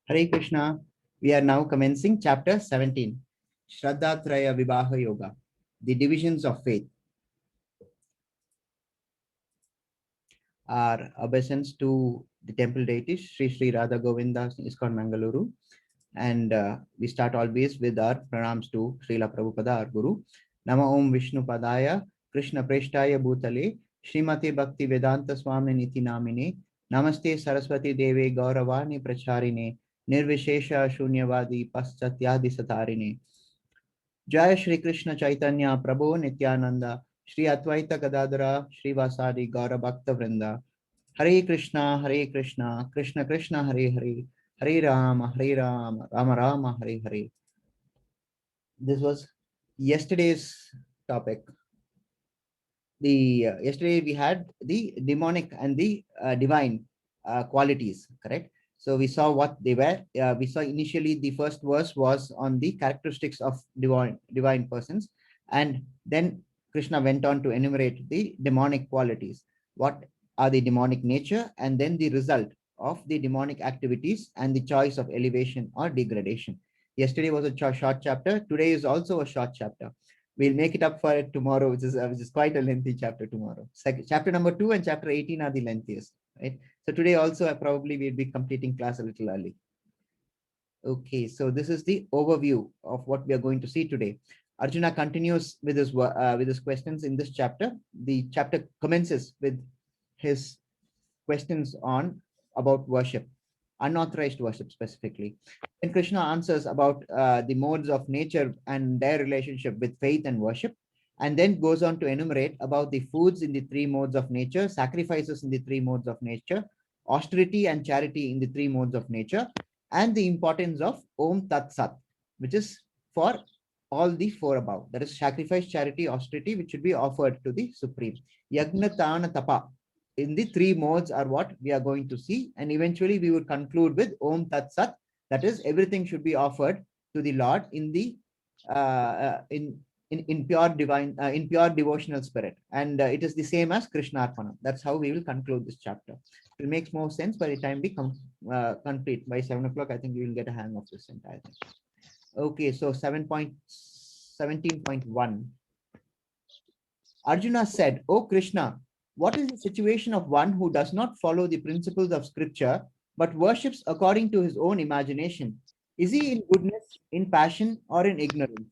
Hare Krishna. We are now commencing chapter 17, Shraddhatraya Vivaha Yoga, the divisions of faith. Our obeisance to the temple deities, Sri Sri Radha Govinda ISKCON Mangaluru. And we start always with our pranams to Srila Prabhupada, our Guru. Nama Om Vishnu Padaya, Krishna Preshtaya Bhutale, Srimati Bhakti Vedanta Swami Niti Namine, Namaste Saraswati Deve Gauravani Pracharine, Nirvishesha Shunyavadi Paschatyadi Satarine. Jai Shri Krishna Chaitanya Prabhu Nityananda, Shri Advaita Gadadara, Shri Vasadi Gaura Bhakta Vrinda. Hare Krishna, Krishna Krishna, Hare Hare, Hare Rama, Rama Rama, Hare Hare. This was yesterday's topic. Yesterday we had the demonic and the divine qualities, correct? So we saw what they were. We saw initially the first verse was on the characteristics of divine persons, and then Krishna went on to enumerate the demonic qualities. What are the demonic nature, and then the result of the demonic activities and the choice of elevation or degradation. Yesterday was a short chapter. Today is also a short chapter. We'll make it up for it tomorrow, which is quite a lengthy chapter tomorrow. Chapter number 2 and chapter 18 are the lengthiest, right? So today also probably we'll be completing class a little early. Okay, so this is the overview of what we are going to see today. Arjuna continues with his questions in this chapter. The chapter commences with his questions on about worship, unauthorized worship specifically. And Krishna answers about the modes of nature and their relationship with faith and worship, and then goes on to enumerate about the foods in the three modes of nature, sacrifices in the three modes of nature, austerity and charity in the three modes of nature, and the importance of Om Tat Sat, which is for all the four above. That is sacrifice, charity, austerity, which should be offered to the Supreme. Yagna Tana Tapa in the three modes are what we are going to see, and eventually we will conclude with Om Tat Sat. That is, everything should be offered to the Lord in the in pure divine in pure devotional spirit, and it is the same as Krishna Arpana. That's how we will conclude this chapter. It makes more sense by the time we complete by 7 o'clock. I think we will get a hang of this entire thing. Okay, so 7.17.1. Arjuna said, "O Krishna, what is the situation of one who does not follow the principles of scripture, but worships according to his own imagination? Is he in goodness, in passion, or in ignorance?"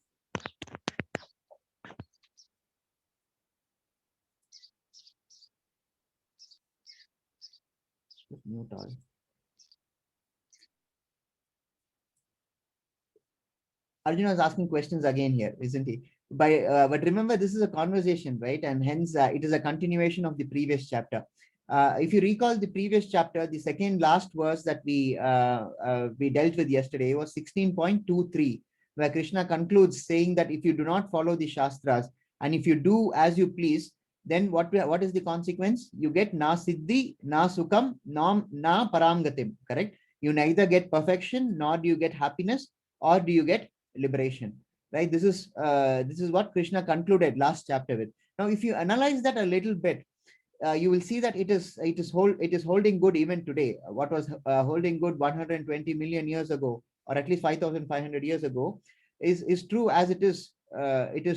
Arjuna is asking questions again here, isn't he? But remember, this is a conversation, right? And hence, it is a continuation of the previous chapter. If you recall the previous chapter, the second last verse that we dealt with yesterday was 16.23, where Krishna concludes saying that if you do not follow the Shastras and if you do as you please, then what is the consequence? You get na siddhi, na sukam, na paramgatim, correct? You neither get perfection, nor do you get happiness, or do you get liberation, right? This is what Krishna concluded last chapter with. Now if you analyze that a little bit, you will see that it is holding good even today. What was holding good 120 million years ago, or at least 5,500 years ago, is true as it is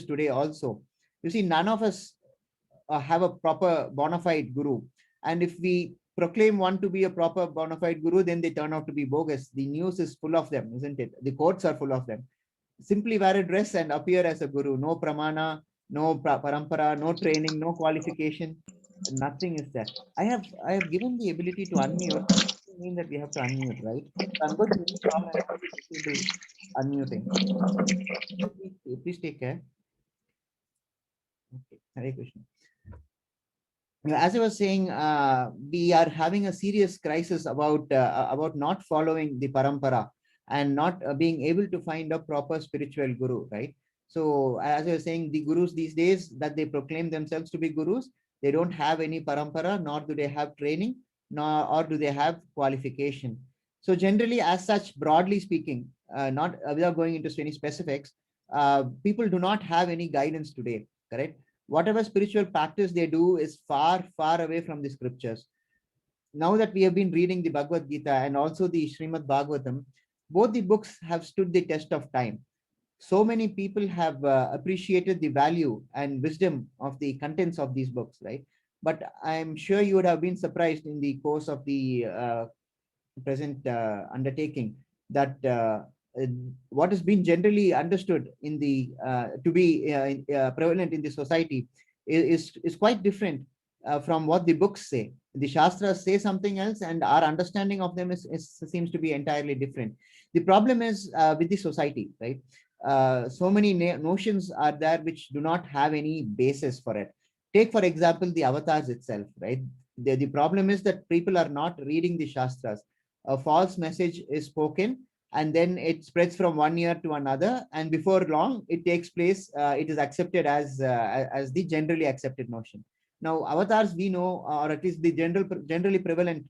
today also. You see, none of us have a proper bona fide guru, and if we proclaim one to be a proper bona fide guru, then they turn out to be bogus. The news is full of them, isn't it? The quotes are full of them. Simply wear a dress and appear as a guru. No pramana, no parampara, no training, no qualification. Nothing is there. I have given the ability to unmute. Doesn't mean that we have to unmute, right? So I'm going to inform and disable unmuting. Please take care. Okay. Hare Krishna. As I was saying, we are having a serious crisis about not following the parampara and not being able to find a proper spiritual guru, right? So as I was saying, the gurus these days that they proclaim themselves to be gurus, they don't have any parampara, nor do they have training, nor or do they have qualification. So generally, as such, broadly speaking, not without going into any specifics, people do not have any guidance today, correct? Whatever spiritual practice they do is far, far away from the scriptures. now that we have been reading the Bhagavad Gita and also the Srimad Bhagavatam, both the books have stood the test of time. So many people have appreciated the value and wisdom of the contents of these books, right? But I'm sure you would have been surprised in the course of the present undertaking that uh, what has been generally understood in the to be prevalent in the society is quite different from what the books say. The Shastras say something else, and our understanding of them seems to be entirely different. The problem is with the society, right? So many notions are there which do not have any basis for it. Take, for example, the avatars itself, right? The problem is that people are not reading the Shastras. A false message is spoken, and then it spreads from one year to another, and before long it takes place, it is accepted as the generally accepted notion. Now avatars, we know, or at least the generally prevalent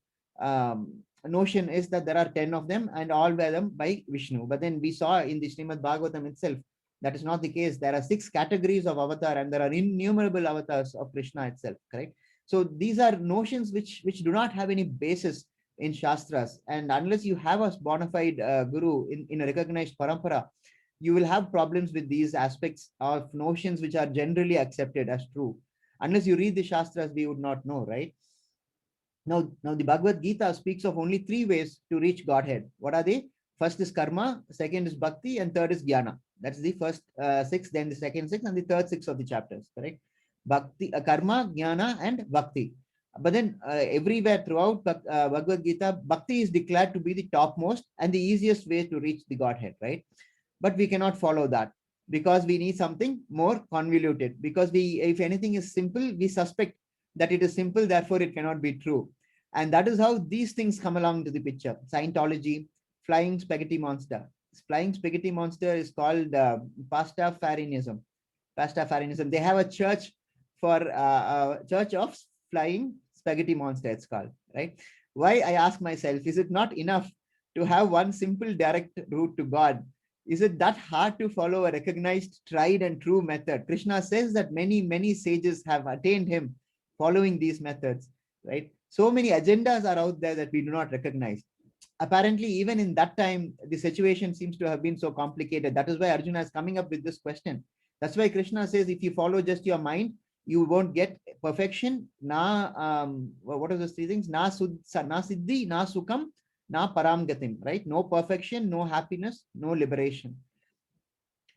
notion is that there are 10 of them, and all were them by Vishnu. But then we saw in the Srimad Bhagavatam itself that is not the case. There are 6 categories of avatar, and there are innumerable avatars of Krishna itself, correct? So these are notions which do not have any basis in Shastras. And unless you have a bona fide guru in a recognized parampara, you will have problems with these aspects of notions which are generally accepted as true. Unless you read the Shastras, we would not know, right? Now the Bhagavad Gita speaks of only 3 ways to reach Godhead. What are they? First is karma, second is bhakti, and third is jnana. That's the first 6, then the second 6, and the third 6 of the chapters, correct? Bhakti, karma, jnana, and bhakti. But then everywhere throughout Bhagavad Gita, bhakti is declared to be the topmost and the easiest way to reach the Godhead, right? But we cannot follow that because we need something more convoluted. Because if anything is simple, we suspect that it is simple, therefore it cannot be true. And that is how these things come along to the picture. Scientology, flying spaghetti monster. Flying spaghetti monster is called Pastafarianism. Pastafarianism. They have a church for church of flying spaghetti monster, it's called, right? Why, I ask myself, is it not enough to have one simple direct route to God? Is it that hard to follow a recognized, tried and true method? Krishna says that many sages have attained him following these methods, right? So many agendas are out there that we do not recognize. Apparently, even in that time, the situation seems to have been so complicated. That is why Arjuna is coming up with this question. That's why Krishna says, if you follow just your mind, you won't get perfection. What are those 3 things? Na siddhi, na sukham, na paramgatim, right? No perfection, no happiness, no liberation.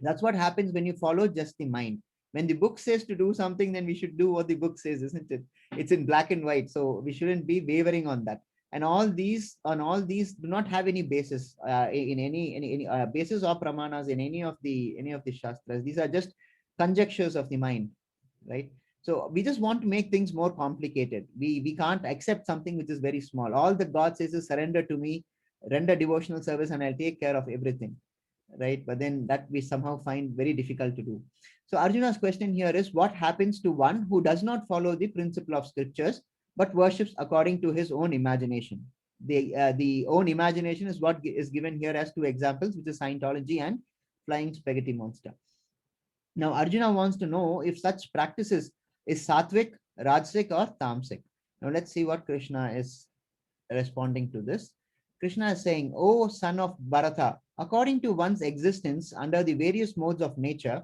That's what happens when you follow just the mind. When the book says to do something, then we should do what the book says, isn't it? It's in black and white, so we shouldn't be wavering on that. And all these do not have any basis in any basis or pramanas in any of the shastras. These are just conjectures of the mind, right? So we just want to make things more complicated. We can't accept something which is very small. All that God says is surrender to me, render devotional service, and I'll take care of everything, right? But then that we somehow find very difficult to do. So Arjuna's question here is, what happens to one who does not follow the principle of scriptures but worships according to his own imagination? The own imagination is what is given here as 2 examples, which is Scientology and flying spaghetti monster. Now Arjuna wants to know if such practices is sattvic, rajasic, or tamasic. Now let's see what Krishna is responding to this. Krishna is saying, "O son of Bharata, according to one's existence under the various modes of nature,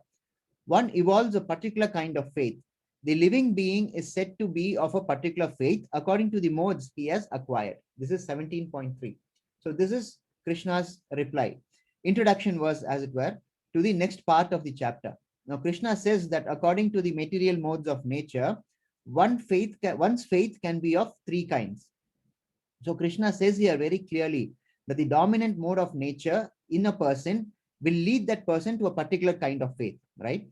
one evolves a particular kind of faith. The living being is said to be of a particular faith according to the modes he has acquired." This is 17.3. So this is Krishna's reply. Introduction was, as it were, to the next part of the chapter. Now Krishna says that according to the material modes of nature, one's faith can be of 3 kinds. So Krishna says here very clearly that the dominant mode of nature in a person will lead that person to a particular kind of faith, right?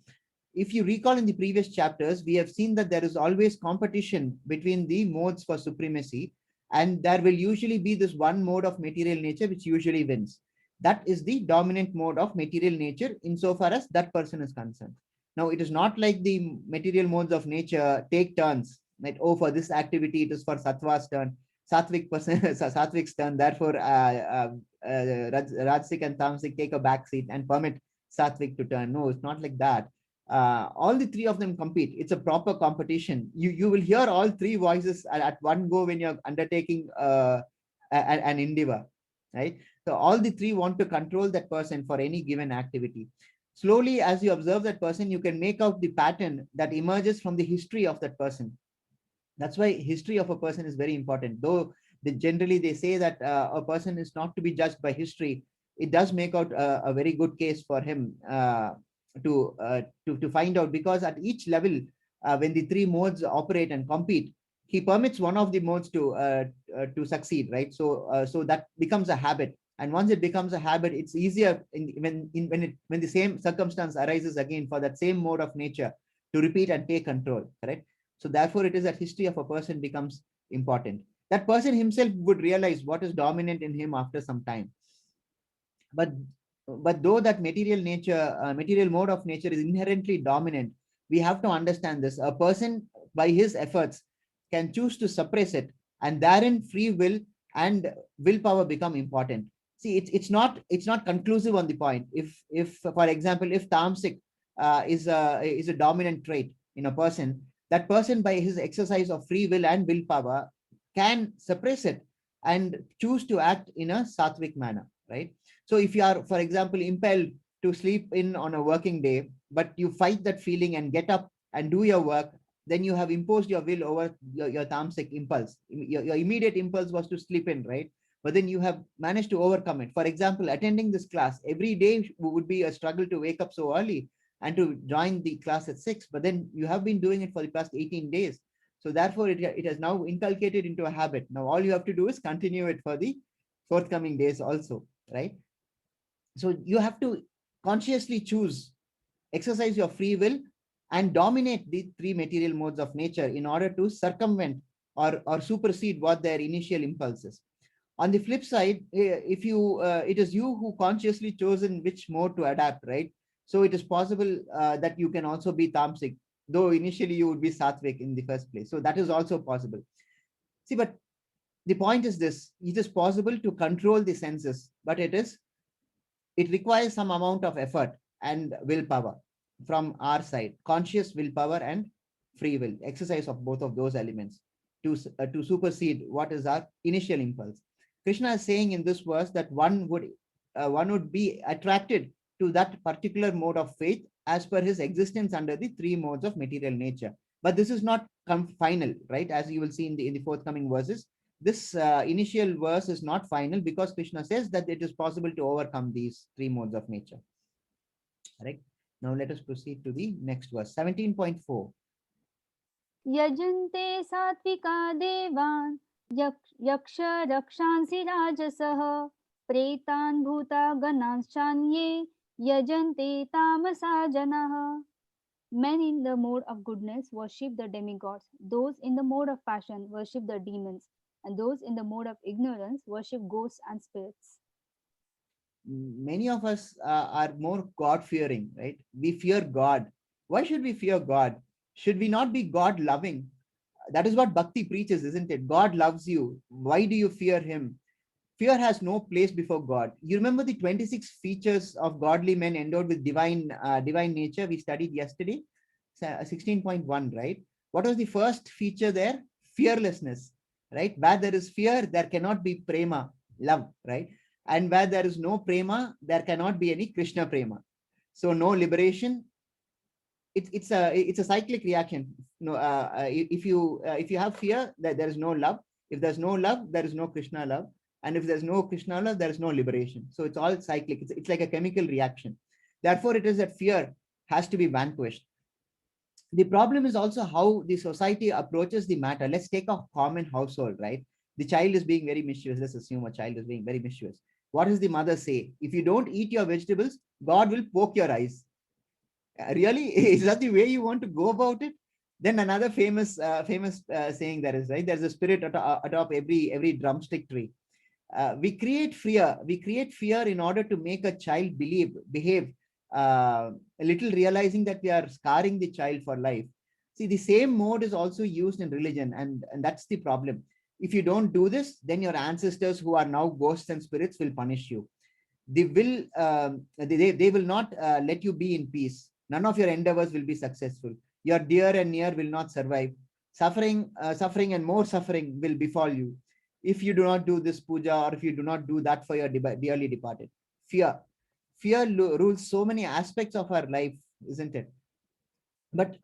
If you recall in the previous chapters, we have seen that there is always competition between the modes for supremacy, and there will usually be this one mode of material nature which usually wins. That is the dominant mode of material nature insofar as that person is concerned. Now, it is not like the material modes of nature take turns, like, oh, for this activity, it is for Sattva's turn, Sattvic person, Sattvik's turn, therefore Rajasic and Tamasic take a back seat and permit Sattvic to turn. No, it's not like that. all the three of them compete. It's a proper competition. You will hear all three voices at one go when you're undertaking an endeavor, right? So all the three want to control that person for any given activity. Slowly, as you observe that person, you can make out the pattern that emerges from the history of that person. That's why history of a person is very important. Though generally they say that a person is not to be judged by history, it does make out a very good case for him to find out, because at each level, when the three modes operate and compete, he permits one of the modes to succeed, right? So that becomes a habit, and once it becomes a habit, it's easier when the same circumstance arises again for that same mode of nature to repeat and take control, correct? So therefore, it is that history of a person becomes important. That person himself would realize what is dominant in him after some time. But though that material mode of nature is inherently dominant, we have to understand this. A person, by his efforts, can choose to suppress it, and therein free will and willpower become important. See, it's not conclusive on the point. If for example, if tamasic is a dominant trait in a person, that person, by his exercise of free will and willpower, can suppress it and choose to act in a sattvic manner, right? So if you are, for example, impelled to sleep in on a working day, but you fight that feeling and get up and do your work, then you have imposed your will over your tamasic impulse. Your immediate impulse was to sleep in, right? But then you have managed to overcome it. For example, attending this class every day would be a struggle to wake up so early and to join the class at 6, but then you have been doing it for the past 18 days. So therefore, it has now inculcated into a habit. Now all you have to do is continue it for the forthcoming days also, right? So you have to consciously choose, exercise your free will, and dominate the three material modes of nature in order to circumvent or supersede what their initial impulses. On the flip side, if you it is you who consciously chosen which mode to adapt, right? So it is possible that you can also be tamasic, though initially you would be sattvic in the first place. So that is also possible. See, but the point is this: it is possible to control the senses, but it requires some amount of effort and willpower from our side, conscious willpower and free will, exercise of both of those elements to supersede what is our initial impulse. Krishna is saying in this verse that one would be attracted to that particular mode of faith as per his existence under the three modes of material nature. But this is not final, right? As you will see in the forthcoming verses, this initial verse is not final, because Krishna says that it is possible to overcome these three modes of nature. Right? Now let us proceed to the next verse, 17.4. यजन्ते सात्विका देवान् यक्ष रक्षांसि राजसः प्रेतान् भूता गणांश्चान्ये यजन्ते तामसा जनाः. Men in the mode of goodness worship the demigods, those in the mode of passion worship the demons, and those in the mode of ignorance worship ghosts and spirits. Many of us are more God fearing, right? We fear God. Why should we fear God? Should we not be God loving? That is what bhakti preaches, isn't it? God loves you. Why do you fear him? Fear has no place before God. You remember the 26 features of godly men endowed with divine nature we studied yesterday? 16.1, right? What was the first feature there? Fearlessness, right? Where there is fear, there cannot be prema, love, right? And where there is no prema, there cannot be any Krishna prema. So no liberation. It's a cyclic reaction. No, if you have fear, there is no love. If there's no love, there is no Krishna love. And if there's no Krishna love, there is no liberation. So it's all cyclic. It's like a chemical reaction. Therefore, it is that fear has to be vanquished. The problem is also how the society approaches the matter. Let's take a common household, right? The child is being very mischievous. Let's assume a child is being very mischievous. What does the mother say? If you don't eat your vegetables, God will poke your eyes. Really? Is that the way you want to go about it? Then another famous saying that is, right? There's a spirit atop every drumstick tree. We create fear in order to make a child behave a little, realizing that we are scarring the child for life. See, the same mode is also used in religion, and that's the problem. If you don't do this, then your ancestors, who are now ghosts and spirits, will punish you. They will not let you be in peace. None of your endeavors will be successful. Your dear and near will not survive. Suffering and more suffering will befall you if you do not do this puja, or if you do not do that for your dearly departed. Fear. Fear rules so many aspects of our life, isn't it? But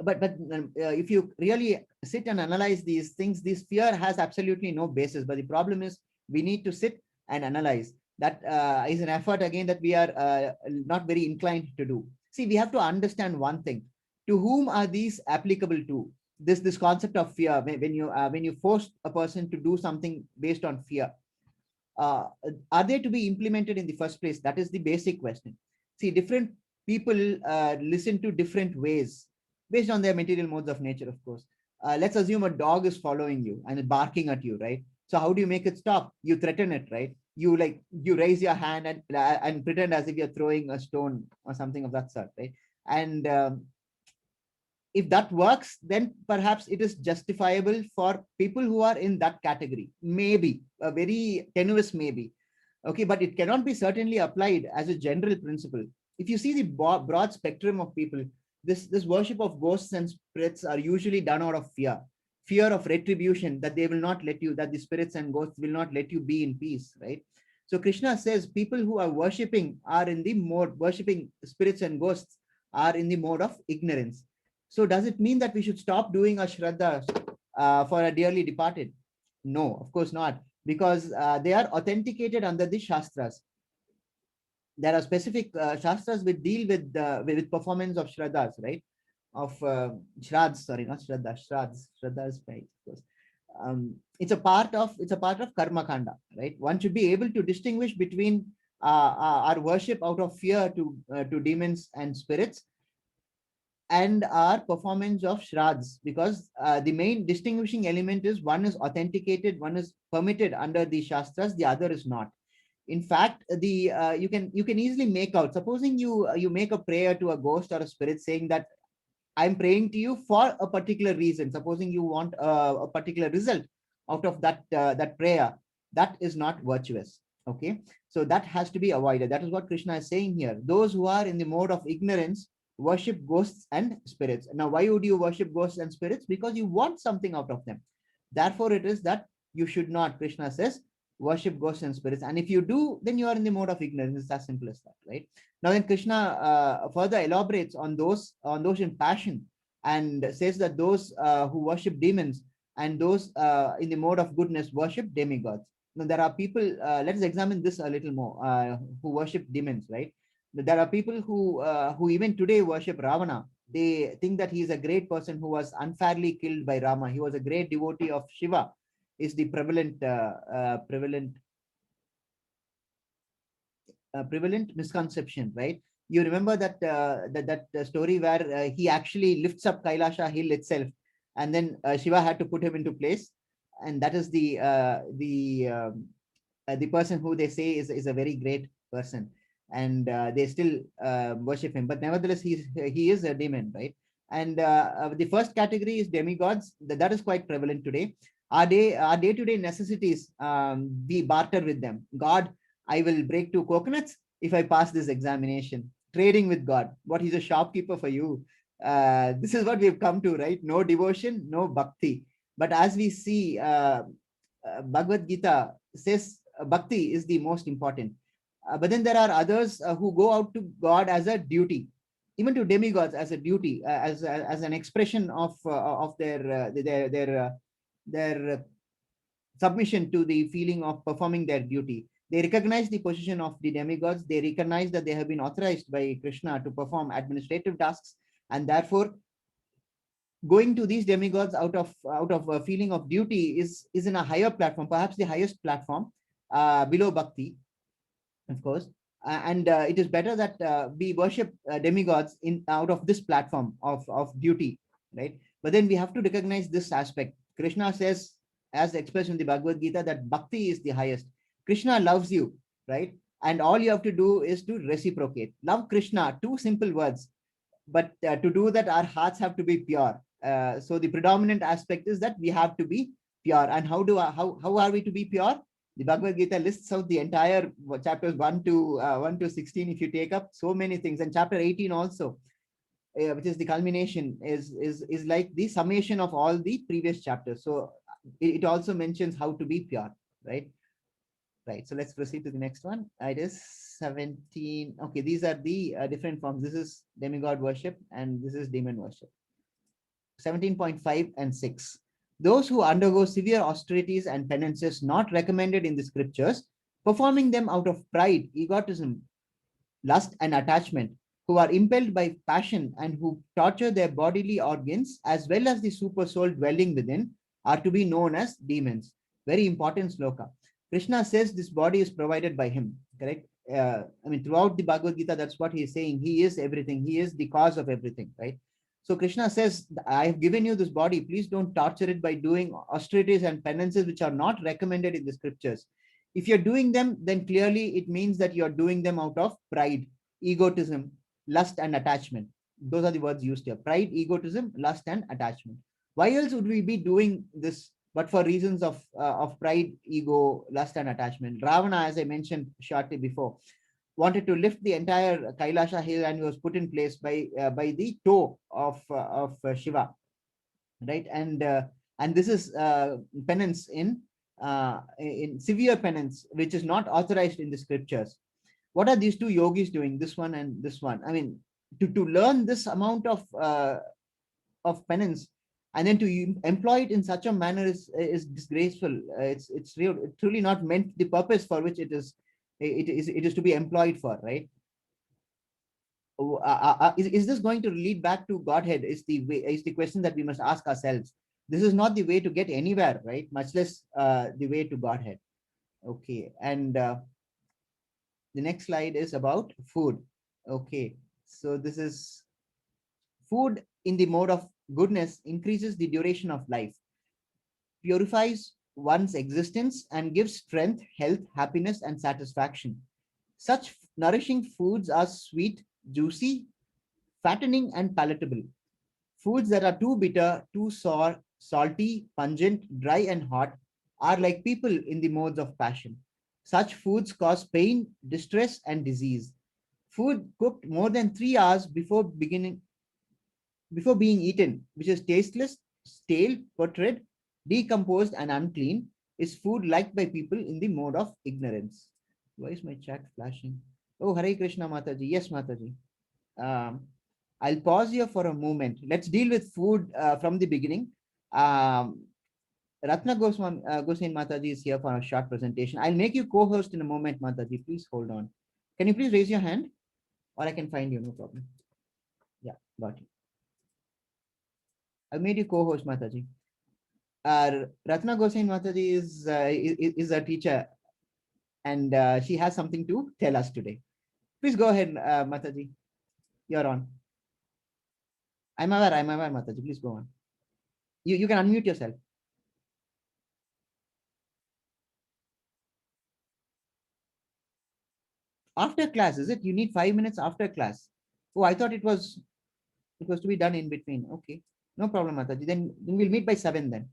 if you really sit and analyze these things, this fear has absolutely no basis. But the problem is, we need to sit and analyze. That is an effort again that we are not very inclined to do. See, we have to understand one thing: to whom are these applicable to? This concept of fear, when you force a person to do something based on fear, uh, are they to be implemented in the first place? That is the basic question. See, different people listen to different ways based on their material modes of nature, of course. Let's assume a dog is following you and barking at you, right? So how do you make it stop? You threaten it, right? You raise your hand and pretend as if you're throwing a stone or something of that sort, right? And if that works, then perhaps it is justifiable for people who are in that category. Maybe a very tenuous maybe. Okay, but it cannot be certainly applied as a general principle. If you see the broad spectrum of people, this worship of ghosts and spirits are usually done out of fear of retribution, that they will not let you, that the spirits and ghosts will not let you be in peace, right? So Krishna says people who are worshipping spirits and ghosts are in the mode of ignorance. So does it mean that we should stop doing our shraddha for a dearly departed? No, of course not, because they are authenticated under the shastras. There are specific shastras which deal with performance of shraddhas, right? Of shraddhas, sorry, not shraddha, shraddhas, right? Of course. It's a part of karma kanda, right? One should be able to distinguish between our worship out of fear to demons and spirits, and our performance of shrads, because the main distinguishing element is one is authenticated, one is permitted under the shastras, the other is not. In fact, the you can easily make out, supposing you make a prayer to a ghost or a spirit saying that I'm praying to you for a particular reason, supposing you want a particular result out of that prayer, that is not virtuous. Okay, so that has to be avoided. That is what Krishna is saying here. Those who are in the mode of ignorance worship ghosts and spirits. Now, why would you worship ghosts and spirits? Because you want something out of them. Therefore it is that you should not, Krishna says, worship ghosts and spirits. And if you do, then you are in the mode of ignorance. It's as simple as that, right? Now then Krishna further elaborates on those in passion, and says that those who worship demons and those in the mode of goodness worship demigods. Now there are people, let's examine this a little more, who worship demons, right? There are people who even today worship Ravana. They think that he is a great person who was unfairly killed by Rama. He was a great devotee of Shiva, is the prevalent misconception, right? You remember that story where he actually lifts up Kailasha hill itself, and then Shiva had to put him into place, and that is the person who they say is a very great person, and they still worship him. But nevertheless, he is a demon, right? And the first category is demigods. That is quite prevalent today. Our day-to-day necessities, we barter with them. God, I will break 2 coconuts if I pass this examination. Trading with God. What, he's a shopkeeper for you? This is what we've come to, right? No devotion, no bhakti. But as we see, Bhagavad Gita says bhakti is the most important. But then there are others who go out to God as a duty, even to demigods as a duty, as an expression of their submission to the feeling of performing their duty. They recognize the position of the demigods. They recognize that they have been authorized by Krishna to perform administrative tasks, and therefore going to these demigods out of a feeling of duty is in a higher platform, perhaps the highest platform, below bhakti, of course. And it is better that we worship demigods in out of this platform of duty, right? But then we have to recognize this aspect. Krishna says, as expressed in the Bhagavad Gita, that bhakti is the highest. Krishna loves you, right? And all you have to do is to reciprocate. Love Krishna, 2 simple words. But to do that, our hearts have to be pure. So the predominant aspect is that we have to be pure. And how are we to be pure? The Bhagavad Gita lists out the entire chapters 1 to 16. If you take up so many things, and chapter 18 also, which is the culmination, is like the summation of all the previous chapters. So it also mentions how to be pure, right? Right. So let's proceed to the next one. It is 17. Okay, these are the different forms. This is demigod worship and this is demon worship. 17.5 and 6. Those who undergo severe austerities and penances not recommended in the scriptures, performing them out of pride, egotism, lust, and attachment, who are impelled by passion and who torture their bodily organs as well as the super soul dwelling within, are to be known as demons. Very important sloka. Krishna says this body is provided by him, correct? I mean, throughout the Bhagavad Gita, that's what he is saying. He is everything. He is the cause of everything, right? So Krishna says, I have given you this body. Please don't torture it by doing austerities and penances which are not recommended in the scriptures. If you're doing them, then clearly it means that you're doing them out of pride, egotism, lust, and attachment. Those are the words used here: pride, egotism, lust, and attachment. Why else would we be doing this but for reasons of pride, ego, lust, and attachment? Ravana, as I mentioned shortly before, wanted to lift the entire Kailasha hill, and he was put in place by the toe of Shiva, right? And this is penance in severe penance, which is not authorized in the scriptures. What are these two yogis doing? This one and this one. I mean, to learn this amount of penance and then to employ it in such a manner is disgraceful. It's real, truly not meant the purpose for which it is to be employed for, right? Is this going to lead back to Godhead? Is the question that we must ask ourselves. This is not the way to get anywhere, right? Much less the way to Godhead. Okay, and the next slide is about food. Okay, so this is food in the mode of goodness increases the duration of life, purifies one's existence, and gives strength, health, happiness, and satisfaction. Such nourishing foods are sweet, juicy, fattening, and palatable. Foods that are too bitter, too sour, salty, pungent, dry, and hot are like people in the modes of passion. Such foods cause pain, distress, and disease. Food cooked more than 3 hours before being eaten, which is tasteless, stale, putrid, decomposed, and unclean, is food liked by people in the mode of ignorance. Why is my chat flashing? Oh, Hare Krishna Mataji. Yes, Mataji. I'll pause here for a moment. Let's deal with food from the beginning. Ratna Gosain Mataji is here for a short presentation. I'll make you co-host in a moment, Mataji. Please hold on. Can you please raise your hand? Or I can find you, no problem. Yeah, got you. I made you co-host, Mataji. Ratna Gosain Mataji is a teacher, and she has something to tell us today. Please go ahead, Mataji. You're on. I'm aware, Mataji. Please go on. You can unmute yourself. After class, is it? You need 5 minutes after class. Oh, I thought it was to be done in between. Okay. No problem, Mataji. Then we'll meet by 7 then.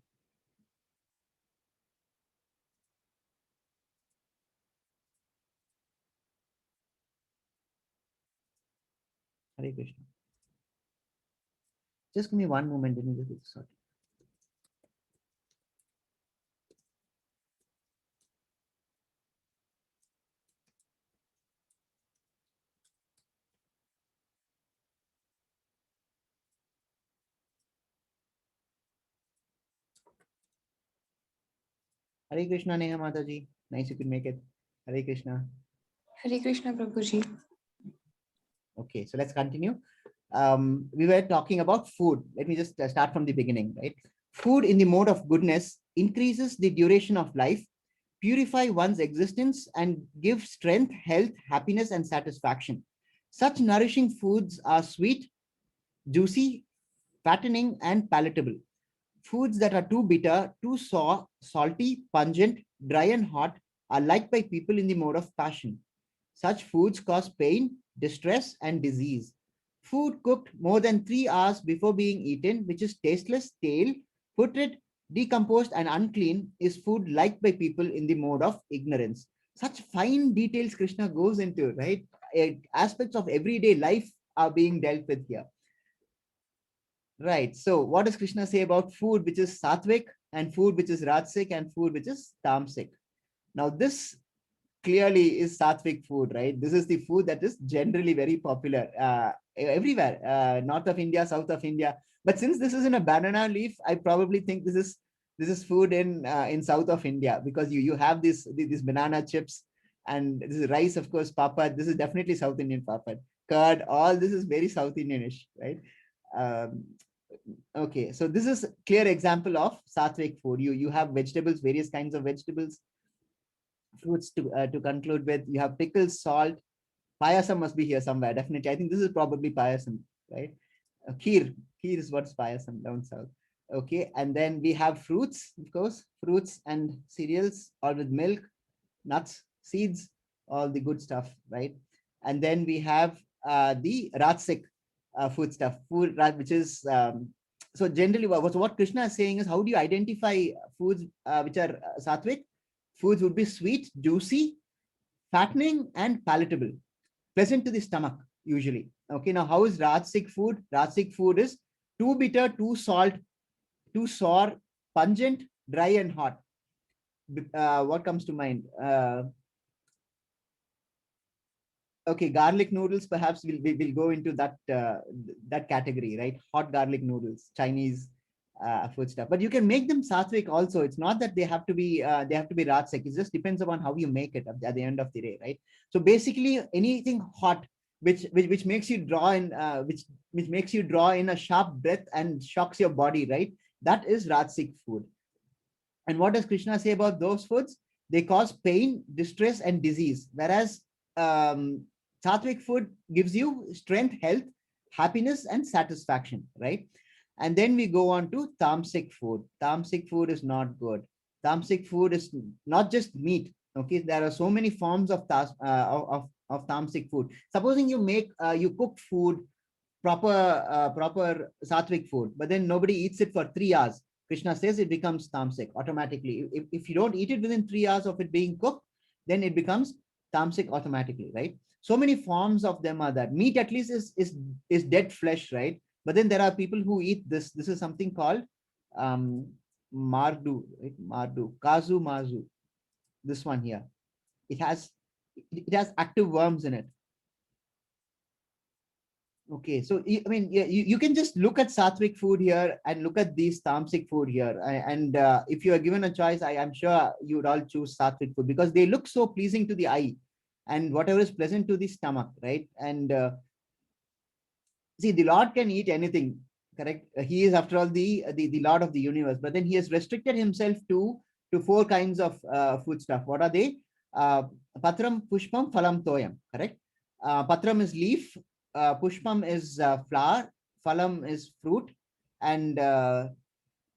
Hare Krishna. Just give me one moment. Let me just get this sorted. Hare Krishna, Neha Mataji. Nice you could make it. Hare Krishna. Hare Krishna, Prabhuji. Okay, so let's continue. We were talking about food. Let me just start from the beginning, right? Food in the mode of goodness increases the duration of life, purify one's existence, and give strength, health, happiness, and satisfaction. Such nourishing foods are sweet, juicy, fattening, and palatable. Foods that are too bitter, too sour, salty, pungent, dry, and hot are liked by people in the mode of passion. Such foods cause pain, distress, and disease. Food cooked more than 3 hours before being eaten, which is tasteless, stale, putrid, decomposed, and unclean, is food liked by people in the mode of ignorance. Such fine details Krishna goes into, right? Aspects of everyday life are being dealt with here. Right. So what does Krishna say about food which is sattvic and food which is rajasic and food which is tamasic? Now this clearly is sattvic food, right? This is the food that is generally very popular everywhere, north of India, south of India. But since this is in a banana leaf, I probably think this is food in south of India, because you have these banana chips, and this is rice, of course, papad. This is definitely South Indian papad. Curd, all this is very South Indianish, right? Um, okay, so this is clear example of sattvic food. You have vegetables, various kinds of vegetables, fruits to conclude with. You have pickles, salt, payasam must be here somewhere. Definitely, I think this is probably payasam, right? Kheer, kheer is what's payasam down south. Okay, and then we have fruits, of course, fruits and cereals, all with milk, nuts, seeds, all the good stuff, right? And then we have the Ratsik food stuff, which is so generally what Krishna is saying is, how do you identify foods which are sattvic? Foods would be sweet, juicy, fattening, and palatable, pleasant to the stomach usually. Okay, now how is Rajasic food? Rajasic food is too bitter, too salt, too sour, pungent, dry, and hot. What comes to mind? Okay, garlic noodles perhaps will go into that category, right? Hot garlic noodles, Chinese food stuff. But you can make them sattvic also. It's not that they have to be rajasic. It just depends upon how you make it at the end of the day, right? So basically, anything hot which makes you draw in which makes you draw in a sharp breath and shocks your body, right? That is rajasic food. And what does Krishna say about those foods? They cause pain, distress, and disease. Whereas sattvic food gives you strength, health, happiness, and satisfaction, right? And then we go on to tamasic food. Tamasic food is not good. Tamasic food is not just meat. Okay, there are so many forms of tamasic food. Supposing you cook food, proper sattvic food, but then nobody eats it for 3 hours. Krishna says it becomes tamasic automatically. If you don't eat it within 3 hours of it being cooked, then it becomes tamasic automatically, right? So many forms of them are there. Meat at least is dead flesh, right? But then there are people who eat this. This is something called mardu, right? Mardu, kazu mazu. This one here. It has active worms in it. Okay, so I mean, yeah, you can just look at sattvic food here and look at these tamasic food here. And if you are given a choice, I'm sure you would all choose sattvic food because they look so pleasing to the eye and whatever is pleasant to the stomach, right? And see, the Lord can eat anything, correct? He is, after all, the Lord of the universe. But then he has restricted himself to four kinds of food stuff. What are they? Patram, pushpam, phalam, toyam, correct? Patram is leaf, pushpam is flower, phalam is fruit, and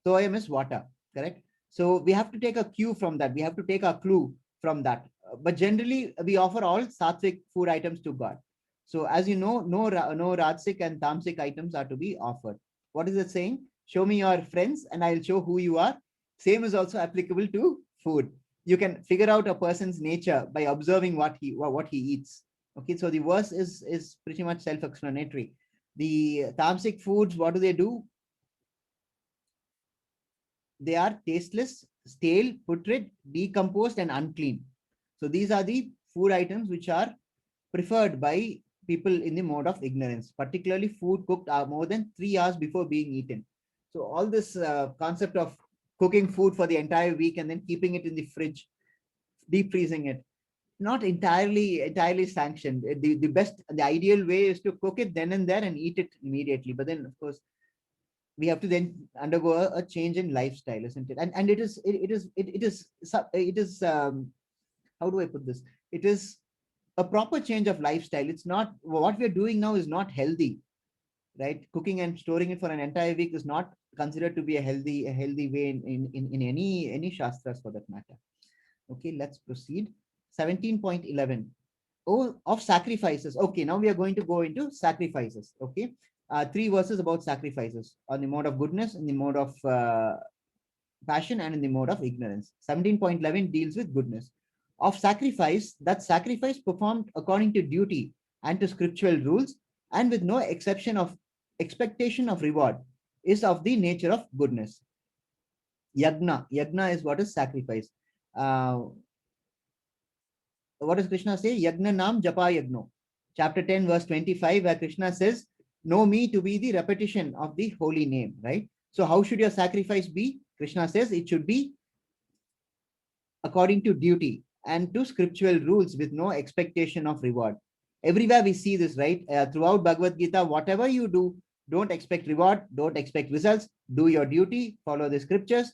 toyam is water, correct? So we have to take a cue from that. We have to take a clue from that. But generally, we offer all sattvic food items to God. So as you know, no Rajasic and Tamasic items are to be offered. What is it saying? Show me your friends and I'll show who you are. Same is also applicable to food. You can figure out a person's nature by observing what he eats. Okay, so the verse is pretty much self-explanatory. The Tamasic foods, what do? They are tasteless, stale, putrid, decomposed, and unclean. So these are the food items which are preferred by people in the mode of ignorance, particularly food cooked more than 3 hours before being eaten. So all this concept of cooking food for the entire week and then keeping it in the fridge, deep freezing it, not entirely sanctioned. The ideal way is to cook it then and there and eat it immediately. But then, of course, we have to then undergo a change in lifestyle, isn't it? And it is how do I put this? It is a proper change of lifestyle. It's not, what we're doing now is not healthy, right? Cooking and storing it for an entire week is not considered to be a healthy way in any shastras for that matter. Okay, let's proceed. 17.11. Oh, of sacrifices. Okay, now we are going to go into sacrifices. Okay, 3 verses about sacrifices on the mode of goodness, in the mode of passion, and in the mode of ignorance. 17.11 deals with goodness. Of sacrifice, that sacrifice performed according to duty and to scriptural rules, and with no exception of expectation of reward, is of the nature of goodness. Yagna is what is sacrifice. What does Krishna say? Yagna nam japa yagno. Chapter 10, verse 25, where Krishna says, know me to be the repetition of the holy name, right? So how should your sacrifice be? Krishna says it should be according to duty and to scriptural rules with no expectation of reward. Everywhere we see this, right? Throughout Bhagavad Gita, whatever you do, don't expect reward, don't expect results, do your duty, follow the scriptures.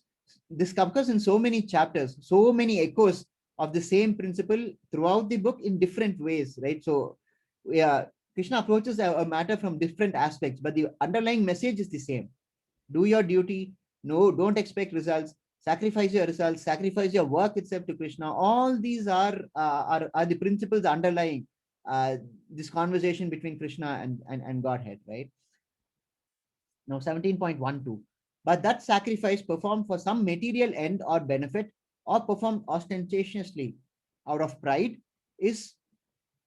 This occurs in so many chapters, so many echoes of the same principle throughout the book in different ways, right? So, yeah, Krishna approaches a matter from different aspects, but the underlying message is the same. Do your duty, no, don't expect results, sacrifice your results, sacrifice your work itself to Krishna. All these are the principles underlying this conversation between Krishna and Godhead, right? Now 17.12. But that sacrifice performed for some material end or benefit or performed ostentatiously out of pride is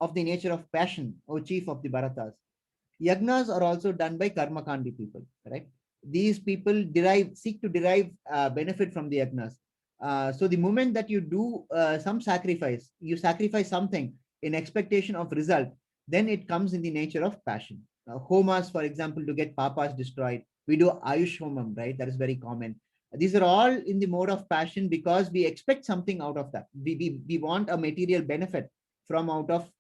of the nature of passion, O chief of the Bharatas. Yagnas are also done by Karmakandi people, right? These people seek to derive benefit from the yagnas. So the moment that you do some sacrifice, you sacrifice something in expectation of result, then it comes in the nature of passion. Homas, for example, to get papas destroyed. We do Ayush Homam, right? That is very common. These are all in the mode of passion because we expect something out of that. We want a material benefit from out of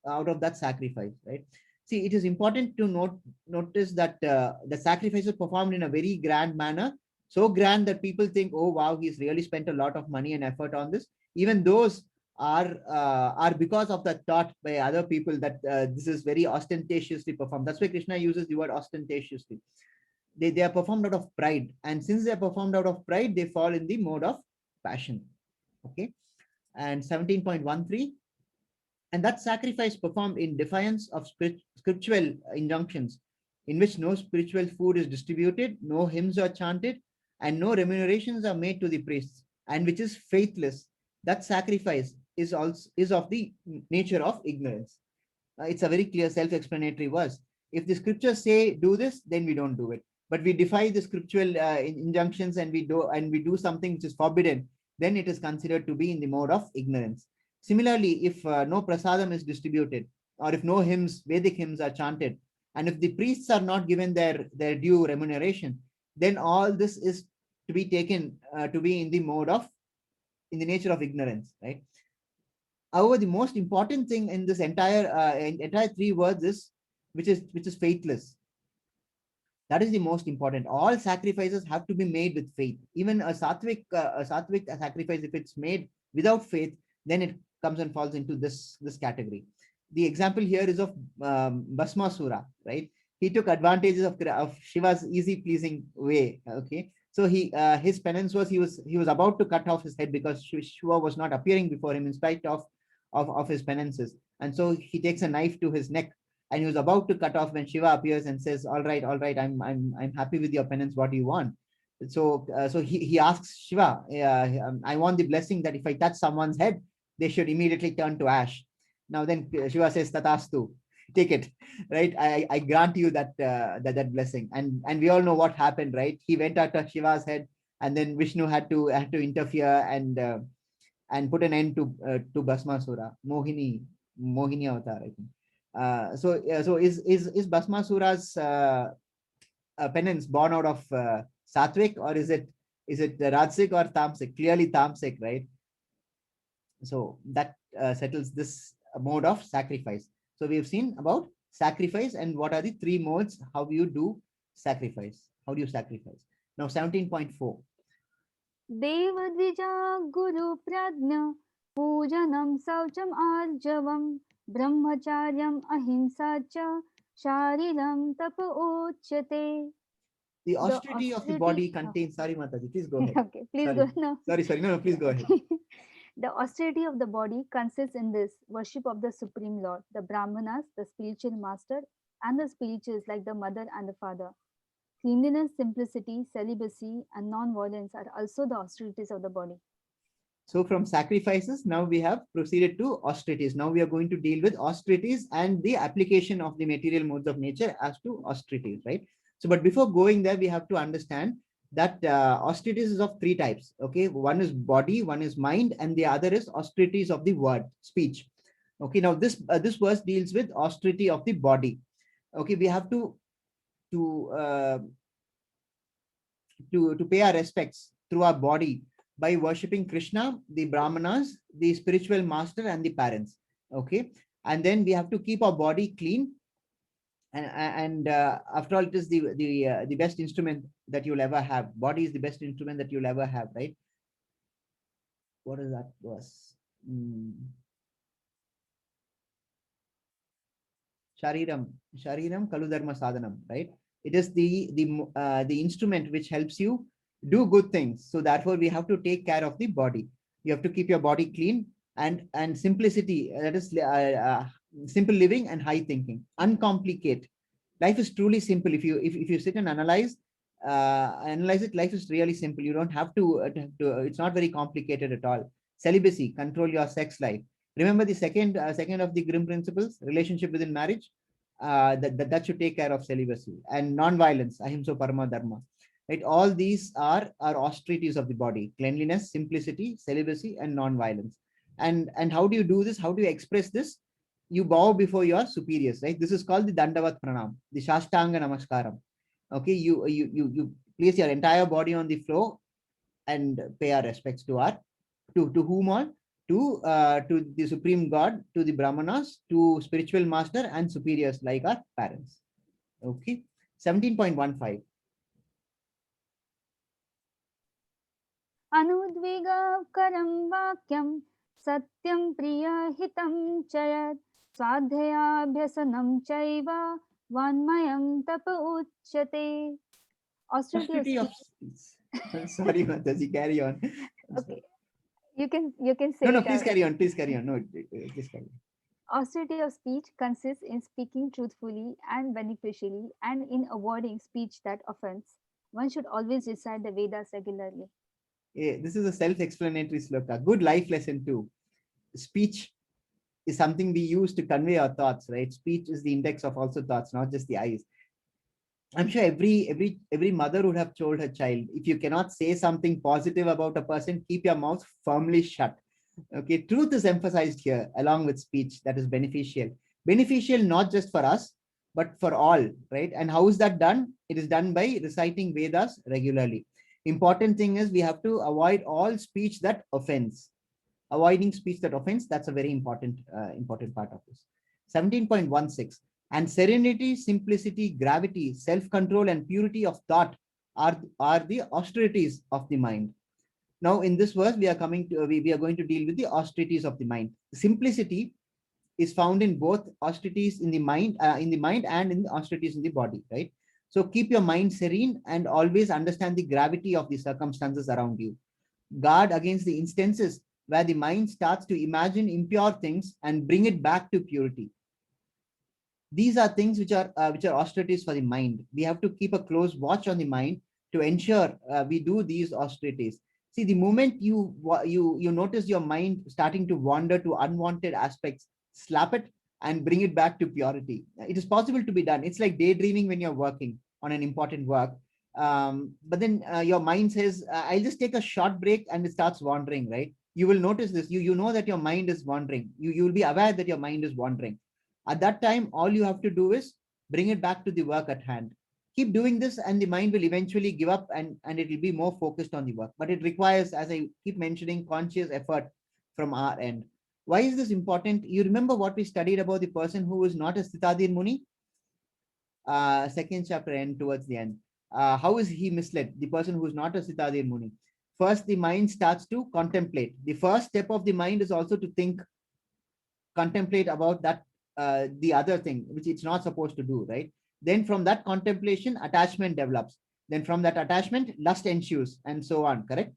that sacrifice, right? See, it is important to notice that the sacrifice is performed in a very grand manner, so grand that people think, oh wow, he's really spent a lot of money and effort on this. Even those are because of the thought by other people that this is very ostentatiously performed. That's why Krishna uses the word ostentatiously. They are performed out of pride, and since they are performed out of pride, they fall in the mode of passion. Okay, and 17.13. And that sacrifice performed in defiance of scriptural injunctions, in which no spiritual food is distributed, no hymns are chanted, and no remunerations are made to the priests, and which is faithless. That sacrifice is of the nature of ignorance. It's a very clear self-explanatory verse. If the scriptures say do this, then we don't do it. But we defy the scriptural injunctions and we do something which is forbidden, then it is considered to be in the mode of ignorance. Similarly, if no prasadam is distributed, or if no hymns, Vedic hymns are chanted, and if the priests are not given their due remuneration, then all this is to be taken to be in the nature of ignorance, right? However, the most important thing in this entire three words is which is faithless. That is the most important. All sacrifices have to be made with faith. Even a sattvic sacrifice, if it's made without faith, then it comes and falls into this category. The example here is of Bhasmasura, right? He took advantages of Shiva's easy pleasing way. Okay, so his penance was he was about to cut off his head because Shiva was not appearing before him in spite of his penances, and so he takes a knife to his neck and he was about to cut off when Shiva appears and says, all right, I'm happy with your penance. What do you want? So he asks Shiva, I want the blessing that if I touch someone's head, they should immediately turn to ash. Now then Shiva says, Tatastu, take it, right? I grant you that blessing. And we all know what happened, right? He went after Shiva's head, and then Vishnu had to interfere and put an end to Bhasmasura, Mohini avatar, I think. So is Bhasmasura's penance born out of Sattvic, or is it Rajasic or Tamasic? Clearly Tamasic, right? So that settles this mode of sacrifice. So we've seen about sacrifice and what are the three modes, how you do sacrifice. How do you sacrifice? Now 17.4. Devadvija Guru Prajna Pujanam Saucham Arjavam Brahmacharyam Ahimsa Cha Shariram Tapa Uchyate. The austerity of the body contains, sorry Mataji, please go ahead. Okay, please sorry. go no. Sorry, no, please go ahead. The austerity of the body consists in this worship of the Supreme Lord, the Brahmanas, the spiritual master, and the spirituals like the mother and the father. Cleanliness, simplicity, celibacy, and non-violence are also the austerities of the body. So from sacrifices, now we have proceeded to austerities. Now we are going to deal with austerities and the application of the material modes of nature as to austerities, right? So, but before going there, we have to understand that austerities is of three types. Okay, one is body, one is mind, and the other is austerities of the word, speech. Okay, now this verse deals with austerity of the body. Okay, we have to uh, to pay our respects through our body by worshipping Krishna, the Brahmanas, the spiritual master, and the parents. Okay, and then we have to keep our body clean. And after all, it is the best instrument that you'll ever have. Body is the best instrument that you'll ever have, right? What is that verse? Shariram Kaludharma Sadhanam, right? It is the instrument which helps you do good things. So therefore, we have to take care of the body. You have to keep your body clean and simplicity. That is simple living and high thinking. Uncomplicate. Life is truly simple. If you sit and analyze it, life is really simple. You don't have to. It's not very complicated at all. Celibacy, control your sex life. Remember the second of the Grimm principles, relationship within marriage. That should take care of celibacy and non-violence, ahimsa parama dharma. Right, all these are austerities of the body: cleanliness, simplicity, celibacy, and non-violence. And how do you do this? How do you express this? You bow before your superiors, right? This is called the Dandavat Pranam, the Shashtanga Namaskaram. Okay, you place your entire body on the floor and pay our respects to our to whom all? To the Supreme God, to the Brahmanas, to spiritual master and superiors like our parents. Okay, 17.15. अनुद्वेगकरं वाक्यं सत्यं प्रियहितं च यत् स्वाध्यायाभ्यसनं चैव वाङ्मयं तप उच्यते. Austerity of speech. Sorry, Mataji, carry on. Okay, you can say No, it please out. carry on. Please carry on. No, just carry on. Austerity of speech consists in speaking truthfully and beneficially and in avoiding speech that offends. One should always recite the Vedas regularly. Yeah, this is a self-explanatory sloka. Good life lesson too. Speech is something we use to convey our thoughts, right? Speech is the index of also thoughts, not just the eyes. I'm sure every mother would have told her child, if you cannot say something positive about a person, keep your mouth firmly shut. Okay, truth is emphasized here along with speech that is beneficial. Beneficial not just for us, but for all, right? And how is that done? It is done by reciting Vedas regularly. Important thing is we have to avoid all speech that offends. Avoiding speech that offends, that's a very important part of this. 17.16. And serenity, simplicity, gravity, self-control, and purity of thought are the austerities of the mind. Now, in this verse, we are going to deal with the austerities of the mind. Simplicity is found in both austerities in the mind and in the austerities in the body, right? So keep your mind serene and always understand the gravity of the circumstances around you. Guard against the instances where the mind starts to imagine impure things and bring it back to purity. These are things which are austerities for the mind. We have to keep a close watch on the mind to ensure we do these austerities. See, the moment you notice your mind starting to wander to unwanted aspects, slap it and bring it back to purity. It is possible to be done. It's like daydreaming when you're working on an important work. But then your mind says, I'll just take a short break, and it starts wandering, right? You will notice this. You know that your mind is wandering. You will be aware that your mind is wandering. At that time, all you have to do is bring it back to the work at hand. Keep doing this and the mind will eventually give up, and it will be more focused on the work. But it requires, as I keep mentioning, conscious effort from our end. Why is this important? You remember what we studied about the person who is not a Sitadir Muni? Second chapter end, towards the end. How is he misled? The person who is not a Sitadir Muni. First, the mind starts to contemplate. The first step of the mind is also to think, contemplate about that the other thing which it's not supposed to do, right? Then from that contemplation, attachment develops. Then from that attachment, lust ensues, and so on, correct?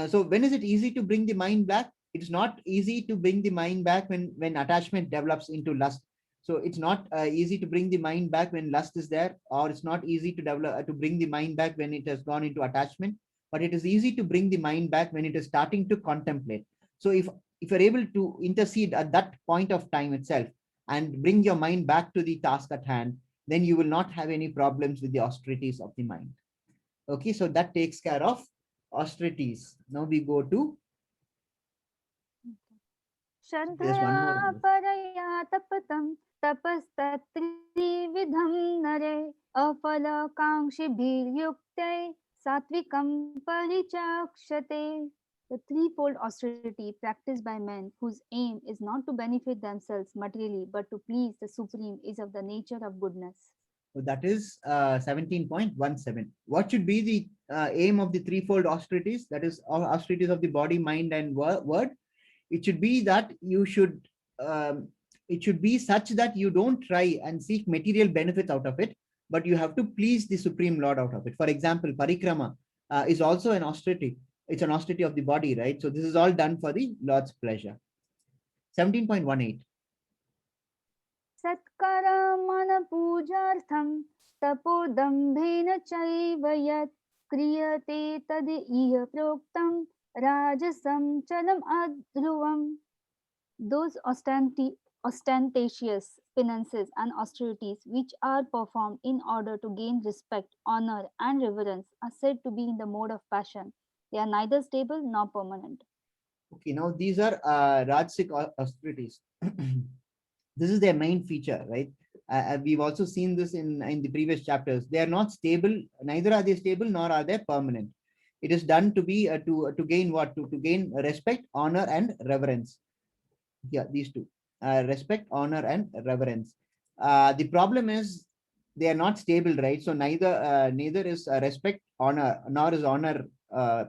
So when is it easy to bring the mind back? It's not easy to bring the mind back when attachment develops into lust. So it's not easy to bring the mind back when lust is there, or it's not easy to develop to bring the mind back when it has gone into attachment, but it is easy to bring the mind back when it is starting to contemplate. So if you're able to intercede at that point of time itself and bring your mind back to the task at hand, then you will not have any problems with the austerities of the mind. Okay, so that takes care of austerities. Now we go to, there's one more श्रद्धया on this. परया तपतं तपस्तत्त्रिविधं नरे अफलकाङ्क्षिभिर्युक्ते सात्विकं परिचक्षते. The threefold austerity practiced by men whose aim is not to benefit themselves materially but to please the Supreme is of the nature of goodness. So that is 17.17. What should be the aim of the threefold austerities? That is austerities of the body, mind, and word. It should be that you should, it should be such that you don't try and seek material benefits out of it, but you have to please the Supreme Lord out of it. For example, parikrama is also an austerity. It's an austerity of the body, right? So this is all done for the Lord's pleasure. 17.18. सत्कर्मणपूजार्थं तपोदम्भेन चैव यत् क्रियते तद् इह प्रोक्तं राजसं चलम् अध्रुवम्. Those ostentatious penances and austerities which are performed in order to gain respect, honor, and reverence are said to be in the mode of passion. They are neither stable nor permanent. Okay, now these are Rajasic austerities. This is their main feature, right? We've also seen this in the previous chapters. They are not stable, neither are they stable nor are they permanent. It is done to be to gain what? To gain respect, honor, and reverence. Yeah, these two, respect, honor, and reverence. The problem is they are not stable, right? So neither is respect, honor, nor is honor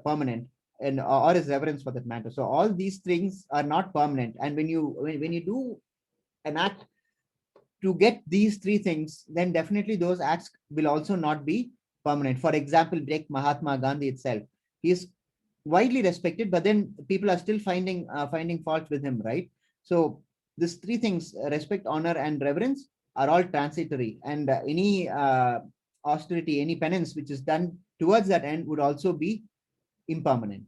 permanent, and or is reverence for that matter. So all these things are not permanent. And when you do an act to get these three things, then definitely those acts will also not be permanent. For example, take Mahatma Gandhi itself. He is widely respected, but then people are still finding fault with him, right? So these three things, respect, honor, and reverence, are all transitory, and any austerity, any penance which is done towards that end would also be impermanent.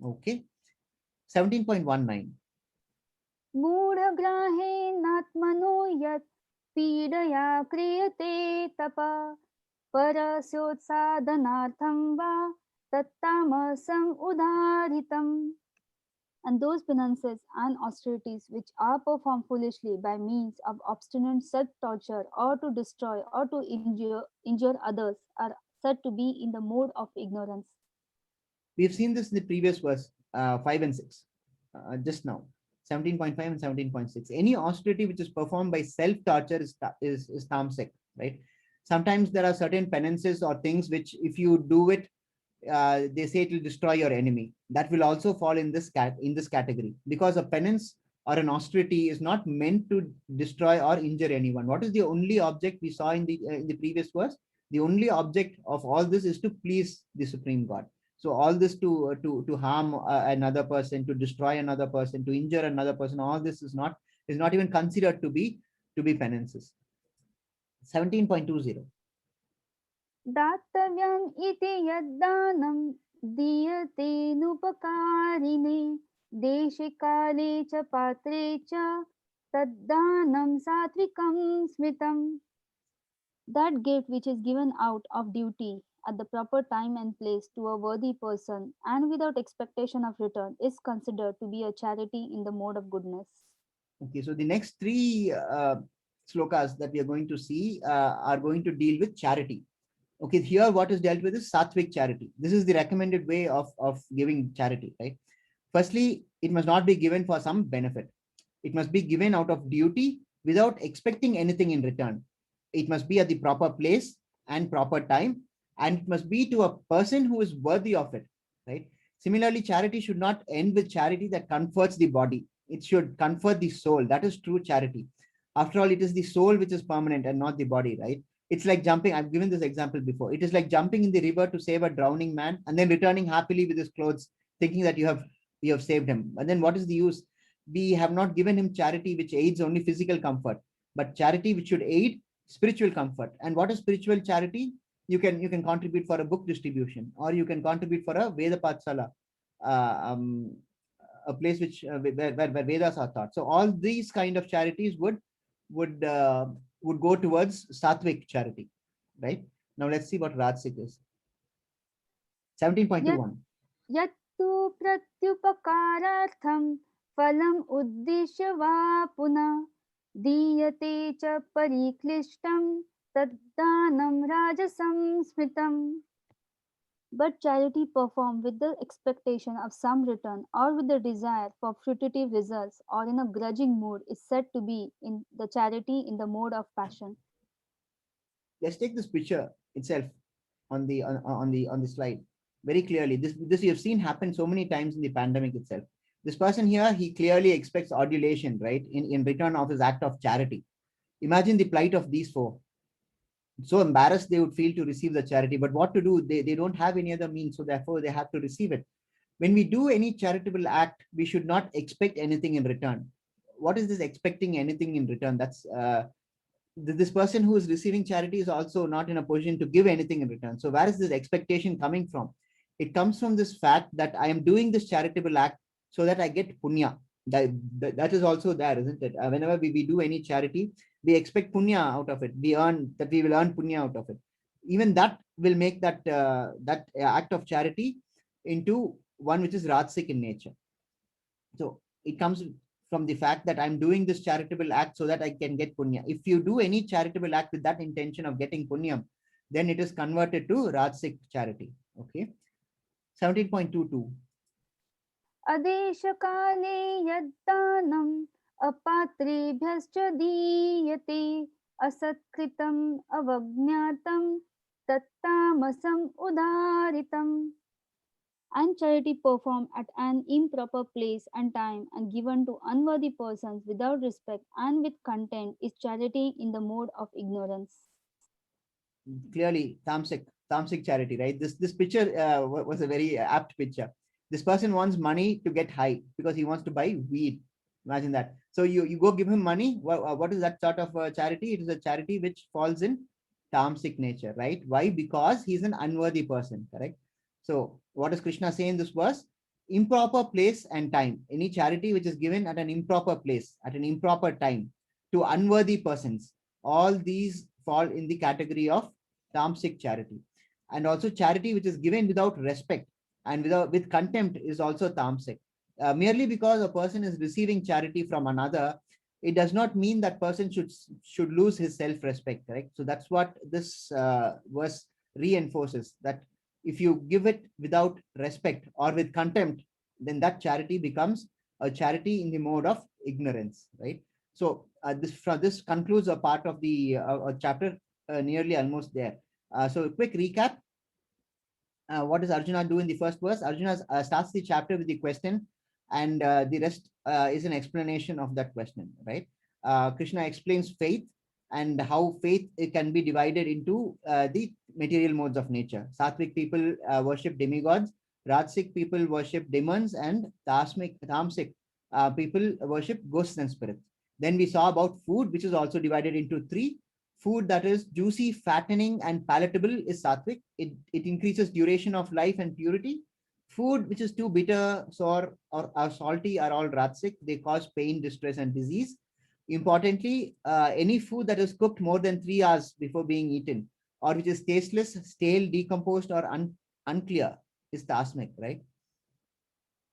Okay. 17.19. मूढग्राहेणात्मनो यत् पीडया क्रियते तप परस्योत्साधनार्थं वा तत्तामसम् उदाहृतम्. And those penances and austerities which are performed foolishly by means of obstinate self-torture or to destroy or to injure others are said to be in the mode of ignorance. We've seen this in the previous verse, 5 and 6, just now. 17.5 and 17.6. Any austerity which is performed by self-torture is tamasic, right? Sometimes there are certain penances or things which, if you do it, they say it will destroy your enemy. That will also fall in this category, because a penance or an austerity is not meant to destroy or injure anyone. What is the only object we saw in the previous verse? The only object of all this is to please the Supreme God. So all this to harm another person, to destroy another person, to injure another person, all this is not even considered to be penances. 17.20. दातव्यम् इति यद्दानं दीयतेनुपकारिणे देशे काले च पात्रे च तद्दानं सात्विकं स्मृतम्. That gift which is given out of duty at the proper time and place to a worthy person and without expectation of return is considered to be a charity in the mode of goodness. Okay, so the next three slokas that we are going to see are going to deal with charity. Okay, here what is dealt with is sattvic charity. This is the recommended way of giving charity, right? Firstly, it must not be given for some benefit. It must be given out of duty without expecting anything in return. It must be at the proper place and proper time, and it must be to a person who is worthy of it, right? Similarly, charity should not end with charity that comforts the body. It should comfort the soul. That is true charity. After all, it is the soul which is permanent and not the body, right? It's like jumping. I've given this example before. It is like jumping in the river to save a drowning man and then returning happily with his clothes, thinking that you have saved him. And then what is the use? We have not given him charity which aids only physical comfort, but charity which should aid spiritual comfort. And what is spiritual charity? You can contribute for a book distribution, or you can contribute for a Veda Patsala, a place which where Vedas are taught. So all these kind of charities would would go towards sattvic charity, right? Now let's see what Rajasic is. 17.21. यत्तु प्रत्युपकारार्थं फलम् उद्दिश्य वा पुनः दीयते च परिक्लिष्टं तद्दानं राजसं स्मृतम्. But charity performed with the expectation of some return or with the desire for fruitive results or in a grudging mood is said to be in the charity in the mode of passion. Let's take this picture itself on the slide very clearly. This you have seen happen so many times in the pandemic itself. This person here, he clearly expects adulation, right, in return of his act of charity. Imagine the plight of these four. So embarrassed they would feel to receive the charity, but what to do? They don't have any other means, so therefore they have to receive it. When we do any charitable act, we should not expect anything in return. What is this expecting anything in return? That's this person who is receiving charity is also not in a position to give anything in return. So where is this expectation coming from? It comes from this fact that I am doing this charitable act so that I get punya. That is also there, isn't it? Whenever we do any charity, we expect punya out of it. We will earn punya out of it. Even that will make that act of charity into one which is rajasic in nature. So it comes from the fact that I'm doing this charitable act so that I can get punya. If you do any charitable act with that intention of getting punyam, then it is converted to rajasic charity. Okay. 17.22. अदेशकाले यद्दानम् अपात्रेभ्यश्च दीयते असत्कृतम् अवज्ञातं तत्तामसम् उदारितम्. And charity performed at an improper place and time and given to unworthy persons without respect and with contempt is charity in the mode of ignorance. Clearly, tamasic charity, right? This picture was a very apt picture. This person wants money to get high because he wants to buy weed. Imagine that. So you go give him money. What is that sort of charity? It is a charity which falls in tamasic nature, right? Why? Because he's an unworthy person, correct? So what does Krishna say in this verse? Improper place and time. Any charity which is given at an improper place, at an improper time, to unworthy persons, all these fall in the category of tamasic charity. And also charity which is given without respect and with contempt is also tamasic. Merely because a person is receiving charity from another, it does not mean that person should lose his self-respect, correct? So that's what this verse reinforces, that if you give it without respect or with contempt, then that charity becomes a charity in the mode of ignorance, right? So this concludes a part of the chapter, nearly almost there. So a quick recap. What does Arjuna do in the first verse? Arjuna starts the chapter with the question, and the rest is an explanation of that question, right? Krishna explains faith and how faith can be divided into the material modes of nature. Sattvic people worship demigods, Rajasic people worship demons, and Tamasic people worship ghosts and spirits. Then we saw about food, which is also divided into three. Food that is juicy, fattening, and palatable is sattvic. It increases duration of life and purity. Food which is too bitter, sour, or salty are all rajasic. They cause pain, distress, and disease. Importantly, any food that is cooked more than 3 hours before being eaten, or which is tasteless, stale, decomposed, or unclear is tamasic, right?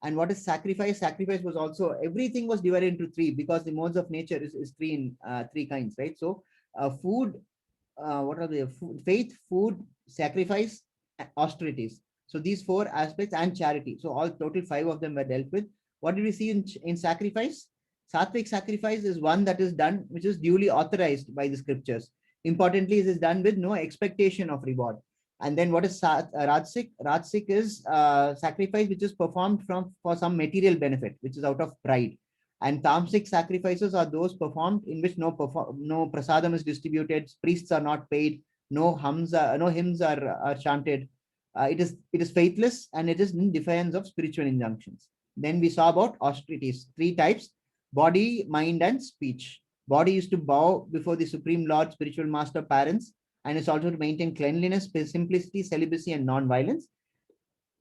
And what is sacrifice? Sacrifice was also, everything was divided into three because the modes of nature is three in three kinds, right? So food, what are the faith, food, sacrifice, austerities. So these four aspects and charity. So all total 5 of them were dealt with. What did we see in sacrifice? Sattvic sacrifice is one that is done, which is duly authorized by the scriptures. Importantly, it is done with no expectation of reward. And then what is Rajasic? Rajasic is sacrifice which is performed for some material benefit, which is out of pride. And tamasic sacrifices are those performed in which no prasadam is distributed, priests are not paid, no hymns are chanted. It is faithless and it is in defiance of spiritual injunctions. Then we saw about austerities, 3 types: body, mind, and speech. Body is to bow before the Supreme Lord, spiritual master, parents, and it's also to maintain cleanliness, simplicity, celibacy, and non-violence.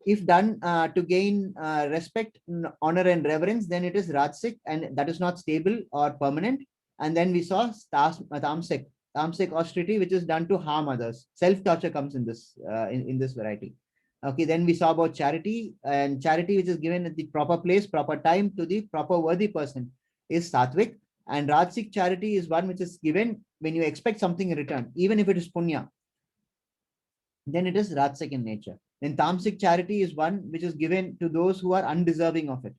If done to gain respect, honor, and reverence, then it is rajasic, and that is not stable or permanent. And then we saw tamasic, tamasic austerity, which is done to harm others. Self-torture comes in this in this variety. Okay, then we saw about charity, and charity which is given at the proper place, proper time to the proper worthy person is sattvic, and rajasic charity is one which is given when you expect something in return, even if it is punya, then it is rajasic in nature. Then tamasic charity is one which is given to those who are undeserving of it,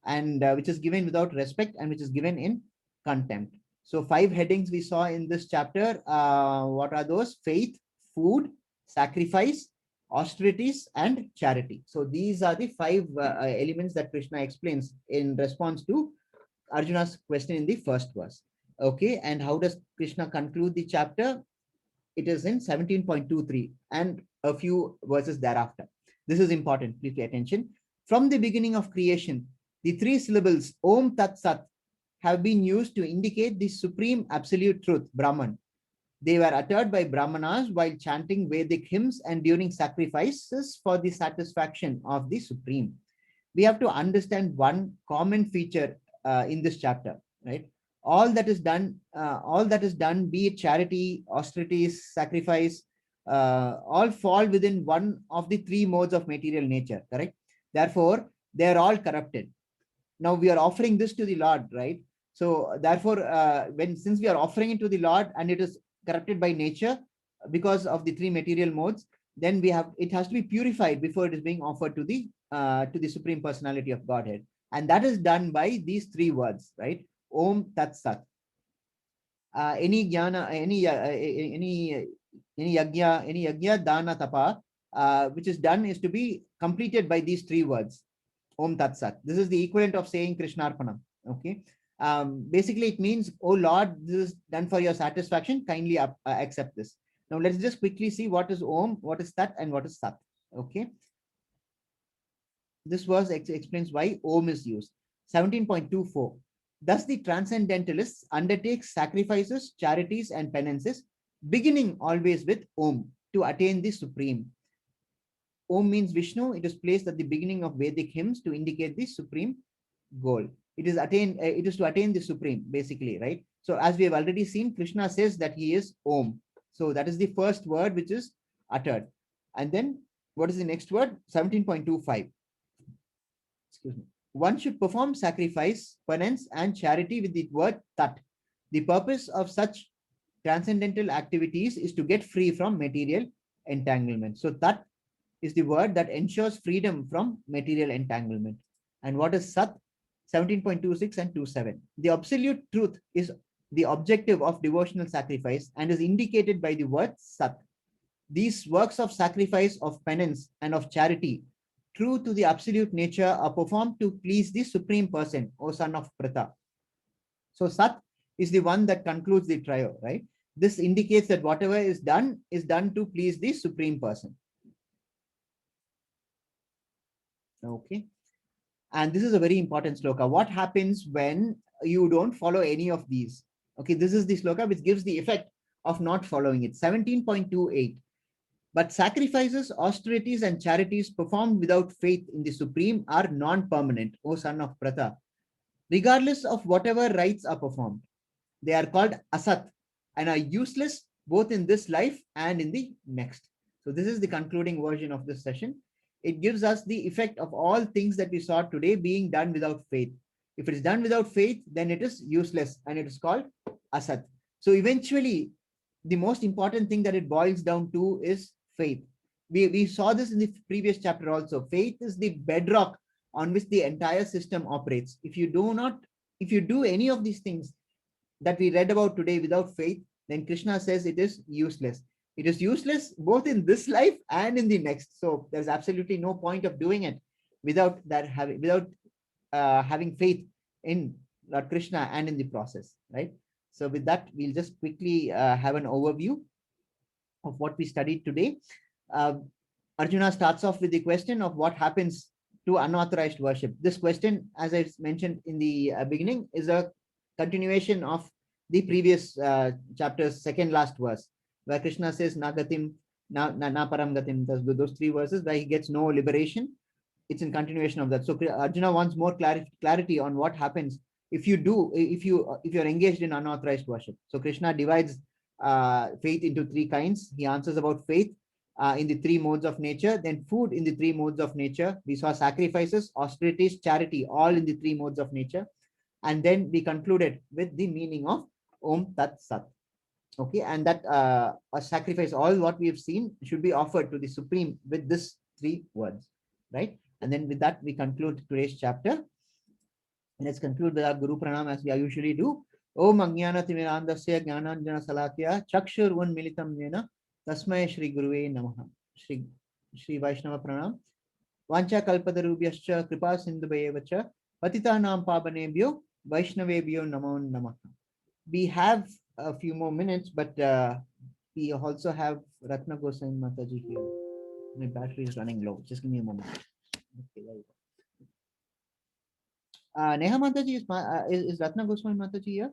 and which is given without respect and which is given in contempt. So 5 headings we saw in this chapter. What are those? Faith, food, sacrifice, austerities, and charity. So these are the 5 elements that Krishna explains in response to Arjuna's question in the first verse. Okay, and how does Krishna conclude the chapter? It is in 17.23 and a few verses thereafter. This is important. Please pay attention. From the beginning of creation, the 3 syllables Om Tat Sat have been used to indicate the supreme absolute truth, Brahman. They were uttered by Brahmanas while chanting Vedic hymns and during sacrifices for the satisfaction of the supreme. We have to understand one common feature in this chapter, right? All that is done, be it charity, austerities, sacrifice, all fall within one of the 3 modes of material nature, correct? Therefore, they are all corrupted. Now we are offering this to the Lord, right? So therefore, since we are offering it to the Lord and it is corrupted by nature because of the 3 material modes, then it has to be purified before it is being offered to the Supreme Personality of Godhead, and that is done by these 3 words, right? Om Tat Sat. Any jnana, any yagya, dana, tapa, which is done is to be completed by these 3 words. Om Tat Sat. This is the equivalent of saying Krishnarpanam. Okay. Basically, it means, oh Lord, this is done for your satisfaction. Kindly accept this. Now, let's just quickly see what is Om, what is Tat, and what is Sat. Okay. This verse explains why Om is used. 17.24. Thus, the transcendentalists undertake sacrifices, charities, and penances, beginning always with Om to attain the supreme. Om means Vishnu. It is placed at the beginning of Vedic hymns to indicate the supreme goal. It is to attain the supreme, basically, right? So as we have already seen, Krishna says that he is Om. So that is the first word which is uttered. And then what is the next word? 17.25. Excuse me. One should perform sacrifice, penance, and charity with the word Tat. The purpose of such transcendental activities is to get free from material entanglement. So Tat is the word that ensures freedom from material entanglement. And what is Sat? 17.26 and 27. The absolute truth is the objective of devotional sacrifice and is indicated by the word Sat. These works of sacrifice, of penance, and of charity, true to the absolute nature, are performed to please the Supreme Person, O son of Pritha. So Sat is the one that concludes the trio, right? This indicates that whatever is done to please the Supreme Person. Okay. And this is a very important sloka. What happens when you don't follow any of these? Okay, this is the sloka which gives the effect of not following it. 17.28. But sacrifices, austerities, and charities performed without faith in the Supreme are non-permanent, O son of Pratha, regardless of whatever rites are performed. They are called asat and are useless both in this life and in the next. So this is the concluding version of this session. It gives us the effect of all things that we saw today being done without faith. If it is done without faith, then it is useless and it is called asat. So eventually, the most important thing that it boils down to is faith. We saw this in the previous chapter also. Faith is the bedrock on which the entire system operates. If you do any of these things that we read about today without faith, then Krishna says it is useless. It is useless both in this life and in the next. So there's absolutely no point of doing it without having faith in Lord Krishna and in the process, right? So with that, we'll just quickly have an overview of what we studied today. Arjuna starts off with the question of what happens to unauthorized worship. This question, as I mentioned in the beginning, is a continuation of the previous chapter's second last verse, where Krishna says, Nagatim, na param gatim, those 3 verses where he gets no liberation. It's in continuation of that. So Arjuna wants more clarity on what happens if you're engaged in unauthorized worship. So Krishna divides faith into three kinds. He answers about faith in the three modes of nature, then food in the three modes of nature. We saw sacrifices, austerities, charity, all in the three modes of nature. And then we concluded with the meaning of Om Tat Sat. Okay, and that a sacrifice, all what we have seen should be offered to the Supreme with this three words, right? And then with that, we conclude today's chapter. Let's conclude with our Guru Pranam as we usually do. Om Ajnana Timirandasya Jnananjana Salatya Chakshurvan Militam Yena Tasmaya Shri Guruve Namaha. Shri Vaishnava Pranam. Vancha Kalpatarubhyascha Kripa Sindhuvayevacha Patitanam Pabanebhyo Vaishnavebhyo Namo Namaha. We have a few more minutes, but we also have Ratna Goswami Mataji here. My battery is running low. Just give me a moment. Okay, there you go. Neha Mataji, is Ratna Goswami Mataji here?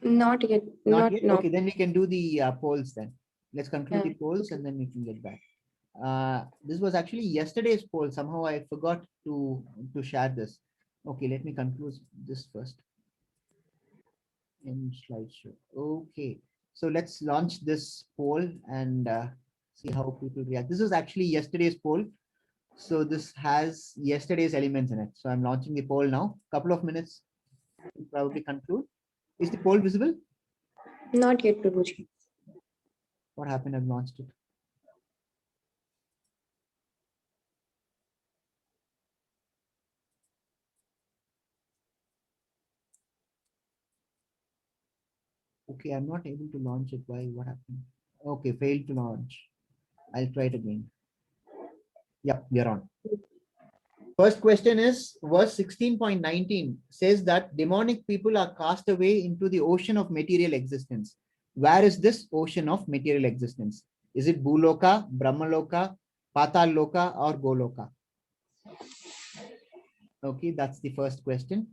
Not yet. Not Not yet? no. Okay, then we can do the polls then. Let's conclude Yeah. the polls and then we can get back. This was actually yesterday's poll. Somehow I forgot to share this. Okay, let me conclude this first. In slideshow. Okay, so let's launch this poll and see how people react. This is actually yesterday's poll. So this has yesterday's elements in it. So I'm launching the poll now. Couple of minutes to probably conclude. Is the poll visible? Not yet, Prabhuji. What happened? I've launched it. Okay, I'm not able to launch it. Why? What happened? Okay, failed to launch. I'll try it again. Yep, we are on. First question is verse 16.19 says that demonic people are cast away into the ocean of material existence. Where is this ocean of material existence? Is it Bhuloka, Brahmaloka, Patal Loka, or Goloka? Okay, that's the first question.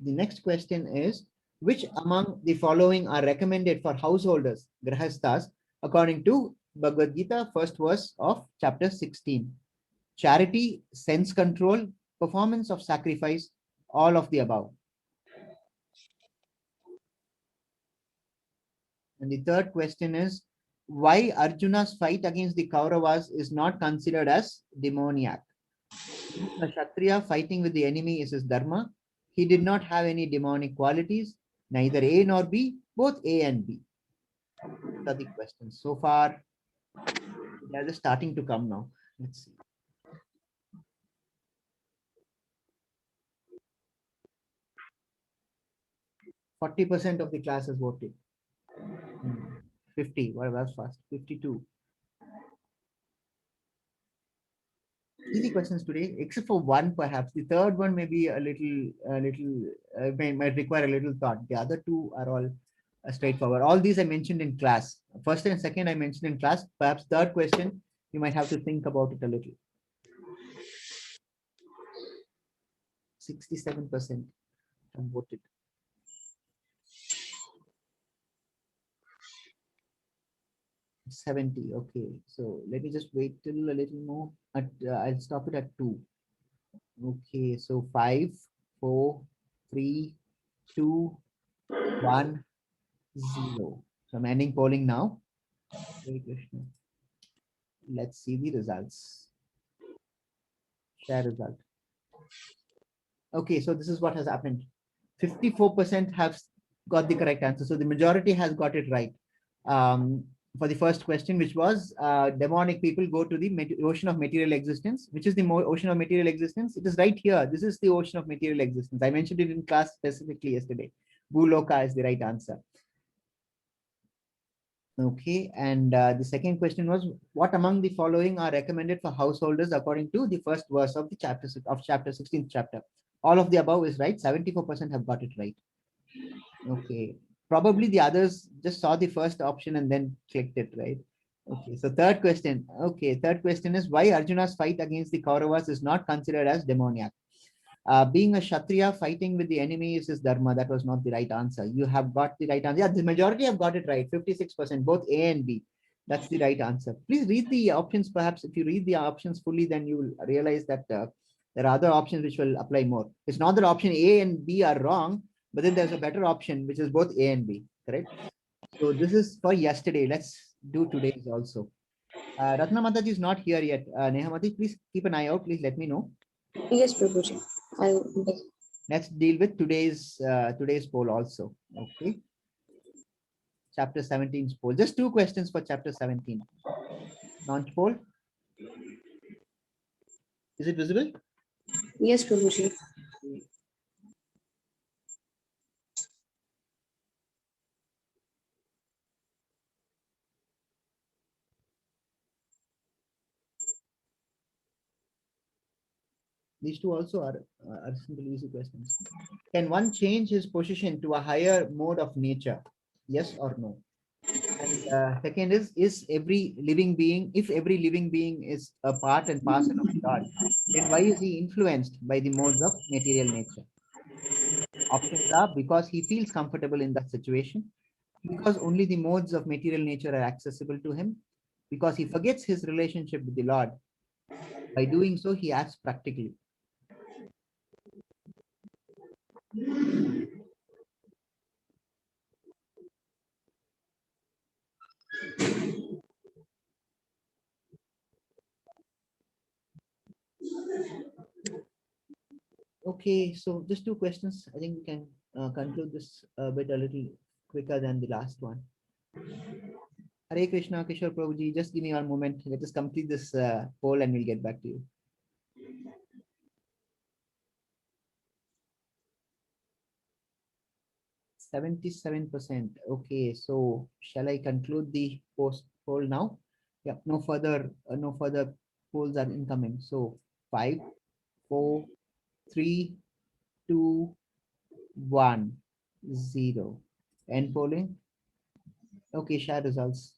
The next question is, which among the following are recommended for householders, grahasthas, according to Bhagavad Gita, first verse of chapter 16? Charity, sense control, performance of sacrifice, all of the above. And the third question is, why Arjuna's fight against the Kauravas is not considered as demoniac? A Kshatriya fighting with the enemy is his dharma. He did not have any demonic qualities, neither A nor B, both A and B. These are the questions. So far, they are just starting to come now. Let's see. 40% of the class has voted. 50, well, that's fast. 52. Easy questions today, except for one perhaps. The third one may be a little, might require a little thought. The other two are all straightforward. All these I mentioned in class. First and second I mentioned in class. Perhaps third question, you might have to think about it a little. 67% have voted. $70. Okay, so let me just wait till a little more. I'll stop it at 2. Okay, so 5, 4, 3, 2, 1, 0. So I'm ending polling now. Hare Krishna. Let's see the results. Share result. Okay, so this is what has happened. 54% have got the correct answer. So the majority has got it right. For the first question, which was demonic people go to the ocean of material existence. Which is the ocean of material existence? It is right here. This is the ocean of material existence. I mentioned it in class specifically yesterday. Bhuloka is the right answer. Okay, and the second question was, what among the following are recommended for householders according to the first verse of the chapter 16th chapter? All of the above is right. 74% have got it right. Okay, probably the others just saw the first option and then clicked it, right? Okay, so third question. Okay, third question is, why Arjuna's fight against the Kauravas is not considered as demoniac? Being a Kshatriya, fighting with the enemy is his dharma. That was not the right answer. You have got the right answer. Yeah, the majority have got it right. 56%, both A and B. That's the right answer. Please read the options. Perhaps if you read the options fully, then you will realize that There are other options which will apply more. It's not that option A and B are wrong, but then there's a better option which is both A and B, correct? So this is for yesterday. Let's do today's also. Ratna Mataji is not here yet. Neha Mataji, please keep an eye out. Please let me know. Yes, Prabhuji. I'll. Let's deal with today's poll also. Okay. Chapter 17's poll. Just 2 questions for chapter 17. Launch poll. Is it visible? Yes, Prabhuji. These two also are simple, easy questions. Can one change his position to a higher mode of nature? Yes or no? And second is every living being, if every living being is a part and parcel of God, then why is he influenced by the modes of material nature? Options are because he feels comfortable in that situation, because only the modes of material nature are accessible to him, because he forgets his relationship with the Lord. By doing so, he acts practically. Okay, so just 2 questions. I think we can conclude this bit a little quicker than the last one. Hare Krishna, Kishore Prabhuji, just give me one moment. Let us complete this poll and we'll get back to you. %. Okay, so shall I conclude the poll now? Yeah, no further polls are incoming. So 5, 4, 3, 2, 1, 0. End polling. Okay, share results.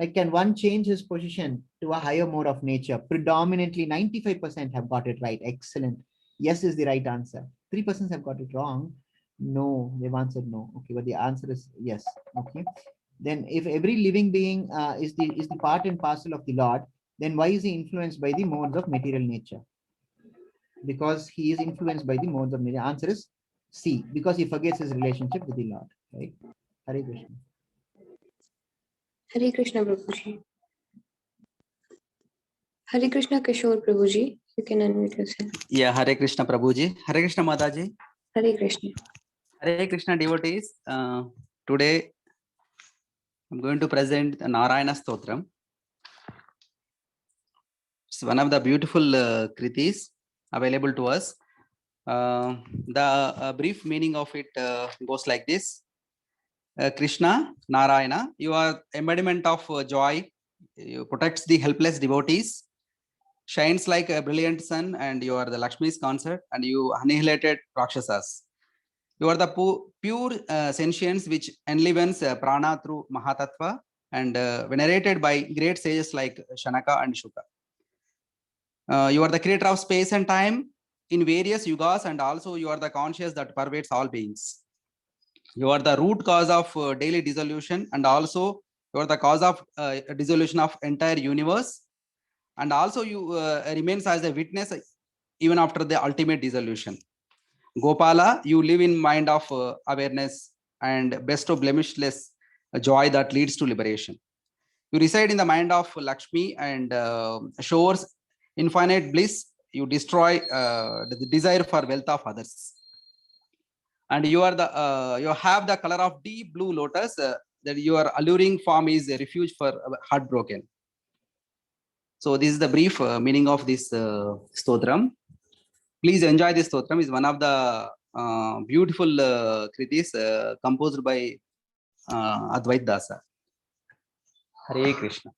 Like, can one change his position to a higher mode of nature? Predominantly 95% have got it right. Excellent. Yes is the right answer. 3% have got it wrong. No, they've answered no. Okay, but the answer is yes. Okay. Then if every living being is the part and parcel of the Lord, then why is he influenced by the modes of material nature? Because he is influenced by the modes of nature. Answer is C, because he forgets his relationship with the Lord. Right? Hare Krishna. Hare Krishna, Prabhuji. Hare Krishna, Kishore Prabhuji. You can unmute yourself. Yeah, Hare Krishna Prabhuji. Hare Krishna Mataji. Hare Krishna. Hare Krishna devotees. Today I'm going to present the Narayana Stotram. It's one of the beautiful kritis available to us. The brief meaning of it goes like this. Krishna, Narayana, you are embodiment of joy. You protects the helpless devotees. Shines like a brilliant sun, and you are the Lakshmi's consort, and you annihilated Rakshasas. You are the pure sentience which enlivens prana through Mahatattva, and venerated by great sages like Shanaka and Shuka. You are the creator of space and time in various yugas, and also you are the conscious that pervades all beings. You are the root cause of daily dissolution, and also you are the cause of dissolution of entire universe, and also you remains as a witness even after the ultimate dissolution. Gopala, you live in mind of awareness and bestow blemishless joy that leads to liberation. You reside in the mind of Lakshmi and showers infinite bliss. You destroy the desire for wealth of others. And you are the you have the color of deep blue lotus. That your alluring form is a refuge for heartbroken. So this is the brief meaning of this stotram. Please enjoy this stotram. Is one of the beautiful kritis composed by Advait Dasa. Hare Krishna.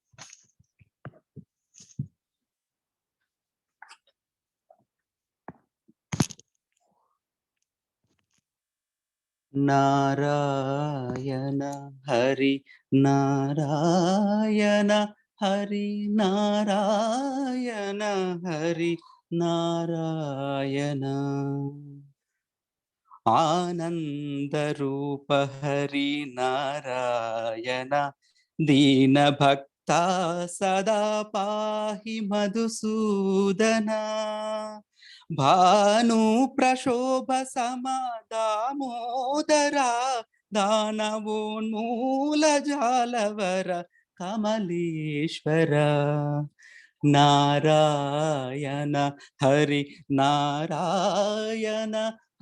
Narayana Hari Narayana Hari Narayana Hari Narayana Ananda Rupa Hari Narayana Dina Bhakta తా సదా పాహి మధుసూదన భాను ప్రశోభ సమదామోదర దానవోన్మూల జాలవర కమలేశ్వర నారాయణ హరి నారాయణ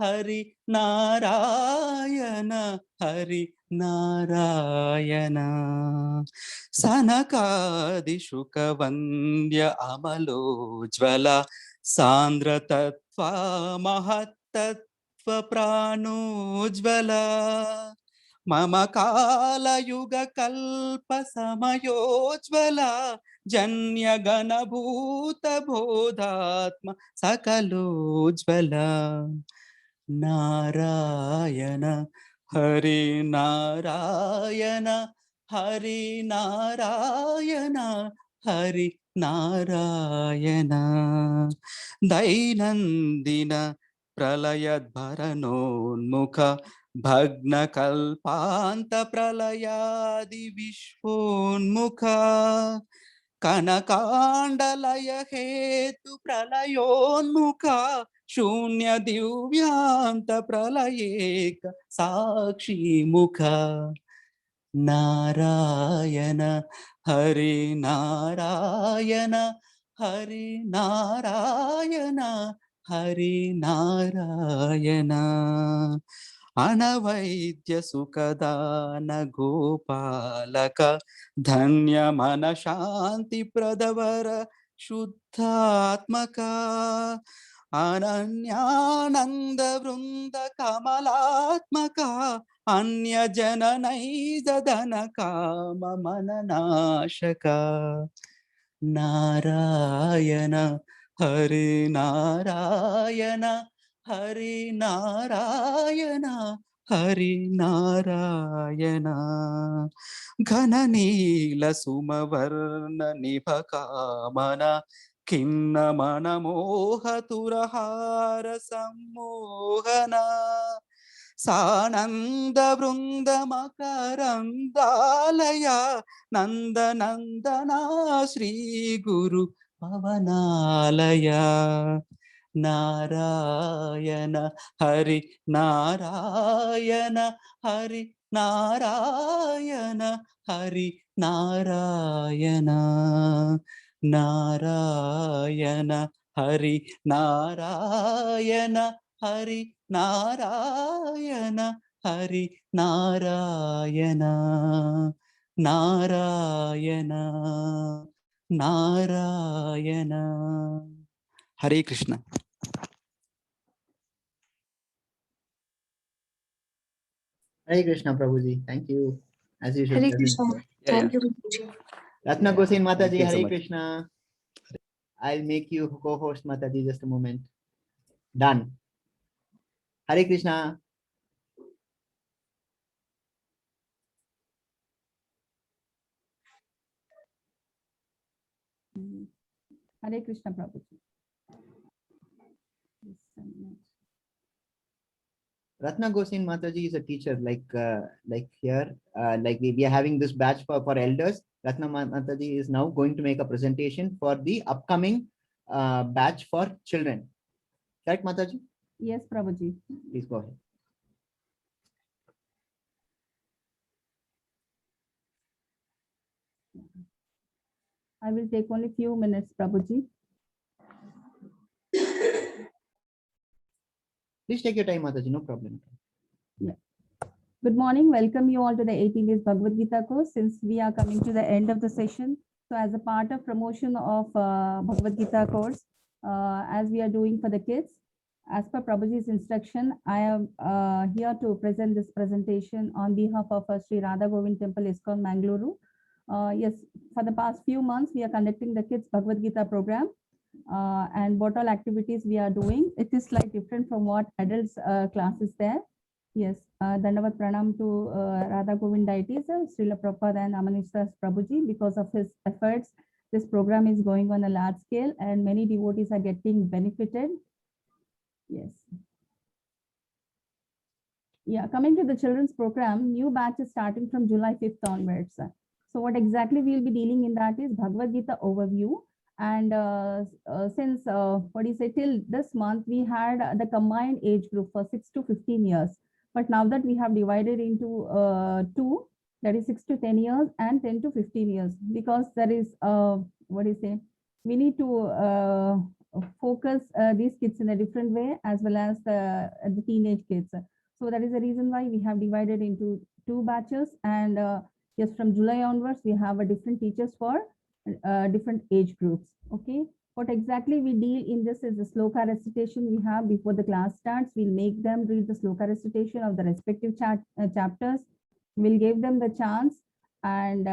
హరి నారాయణ హరి నారాయణ సనకాదిశుక వంద్య అమలోజ్వల సాంద్రతత్వ మహత్తత్వ ప్రాణోజ్వల మమ కాలయుగ కల్ప సమయోజ్వల జన్య గణభూత బోధాత్మ సకలోజ్వల నారాయణ హరి నారాయణ హరి నారాయణ హరి నారాయణ దైనందిన ప్రళయద్భరణోన్ముఖ భగ్న కల్పాంత ప్రళయాది విశ్వోన్ముఖ కనకాండలయ హేతు ప్రళయోన్ముఖ శూన్య దివ్యాంత ప్రళయేక సాక్షిముఖ నారాయణ హరి నారాయణ హరి నారాయణ హరి నారాయణ అనవైద్య సుఖదాన గోపాలక ధన్య మన శాంతి ప్రదవర శుద్ధాత్మక అనన్యానంద వృంద కమలాత్మక అన్య జననైదన కామ మననాశక నారాయణ హరి నారాయణ హరి నారాయణ హరి నారాయణ ఘన నీల సుమవర్ణ నిభకామన ఖిన్న మన మోహతురహార సమ్మోహన సానంద బృంద మకరందాలయ నందనందనా Shri Guru పవనాలయ Narayana Hari Narayana Hari Narayana Hari Narayana Narayana Hari Narayana Hari Narayana Hari Narayana Narayana Narayana Hare Krishna. Hare Krishna, Prabhuji. Thank you. As usual. Hare present. Krishna. Thank you, Prabhuji. Ratna Gosain Mataji, Thank you so Hare much. Krishna. I'll make you co-host, Mataji, just a moment. Done. Hare Krishna. Hare Krishna, Prabhuji. Just a minute. Ratna Gosain Mataji is a teacher, like here, like we are having this batch for elders. Ratna Mataji is now going to make a presentation for the upcoming batch for children. Correct, Mataji? Yes, Prabhuji. Please go ahead. I will take only few minutes, Prabhuji. Please take your time, Mataji, no problem. Good morning. Welcome you all to the 18 days Bhagavad Gita course. Since we are coming to the end of the session, so as a part of promotion of Bhagavad Gita course, as we are doing for the kids, as per Prabhuji's instruction, I am here to present this presentation on behalf of Sri Radha Govind Temple, ISKCON, Mangaluru. Yes, for the past few months, we are conducting the kids Bhagavad Gita program. And what all activities we are doing, it is slightly different from what adults classes there. Yes, Dandavat Pranam to Radha Govind deities, Srila Prabhupada and Amanishdas Prabhuji. Because of his efforts, this program is going on a large scale and many devotees are getting benefited. Yes. Yeah, coming to the children's program, new batch is starting from July 5th onwards. So what exactly we will be dealing in that is Bhagavad Gita overview. And since what do you say, till this month we had the combined age group for 6 to 15 years. But now that we have divided into two, that is 6 to 10 years and 10 to 15 years, because there is what do you say, we need to focus these kids in a different way, as well as the teenage kids. So that is the reason why we have divided into two batches. And yes, from July onwards, we have a different teachers for different age groups. Okay. What exactly we deal in this is the sloka recitation we have before the class starts. We'll make them read the sloka recitation of the respective chapters. We'll give them the chance, and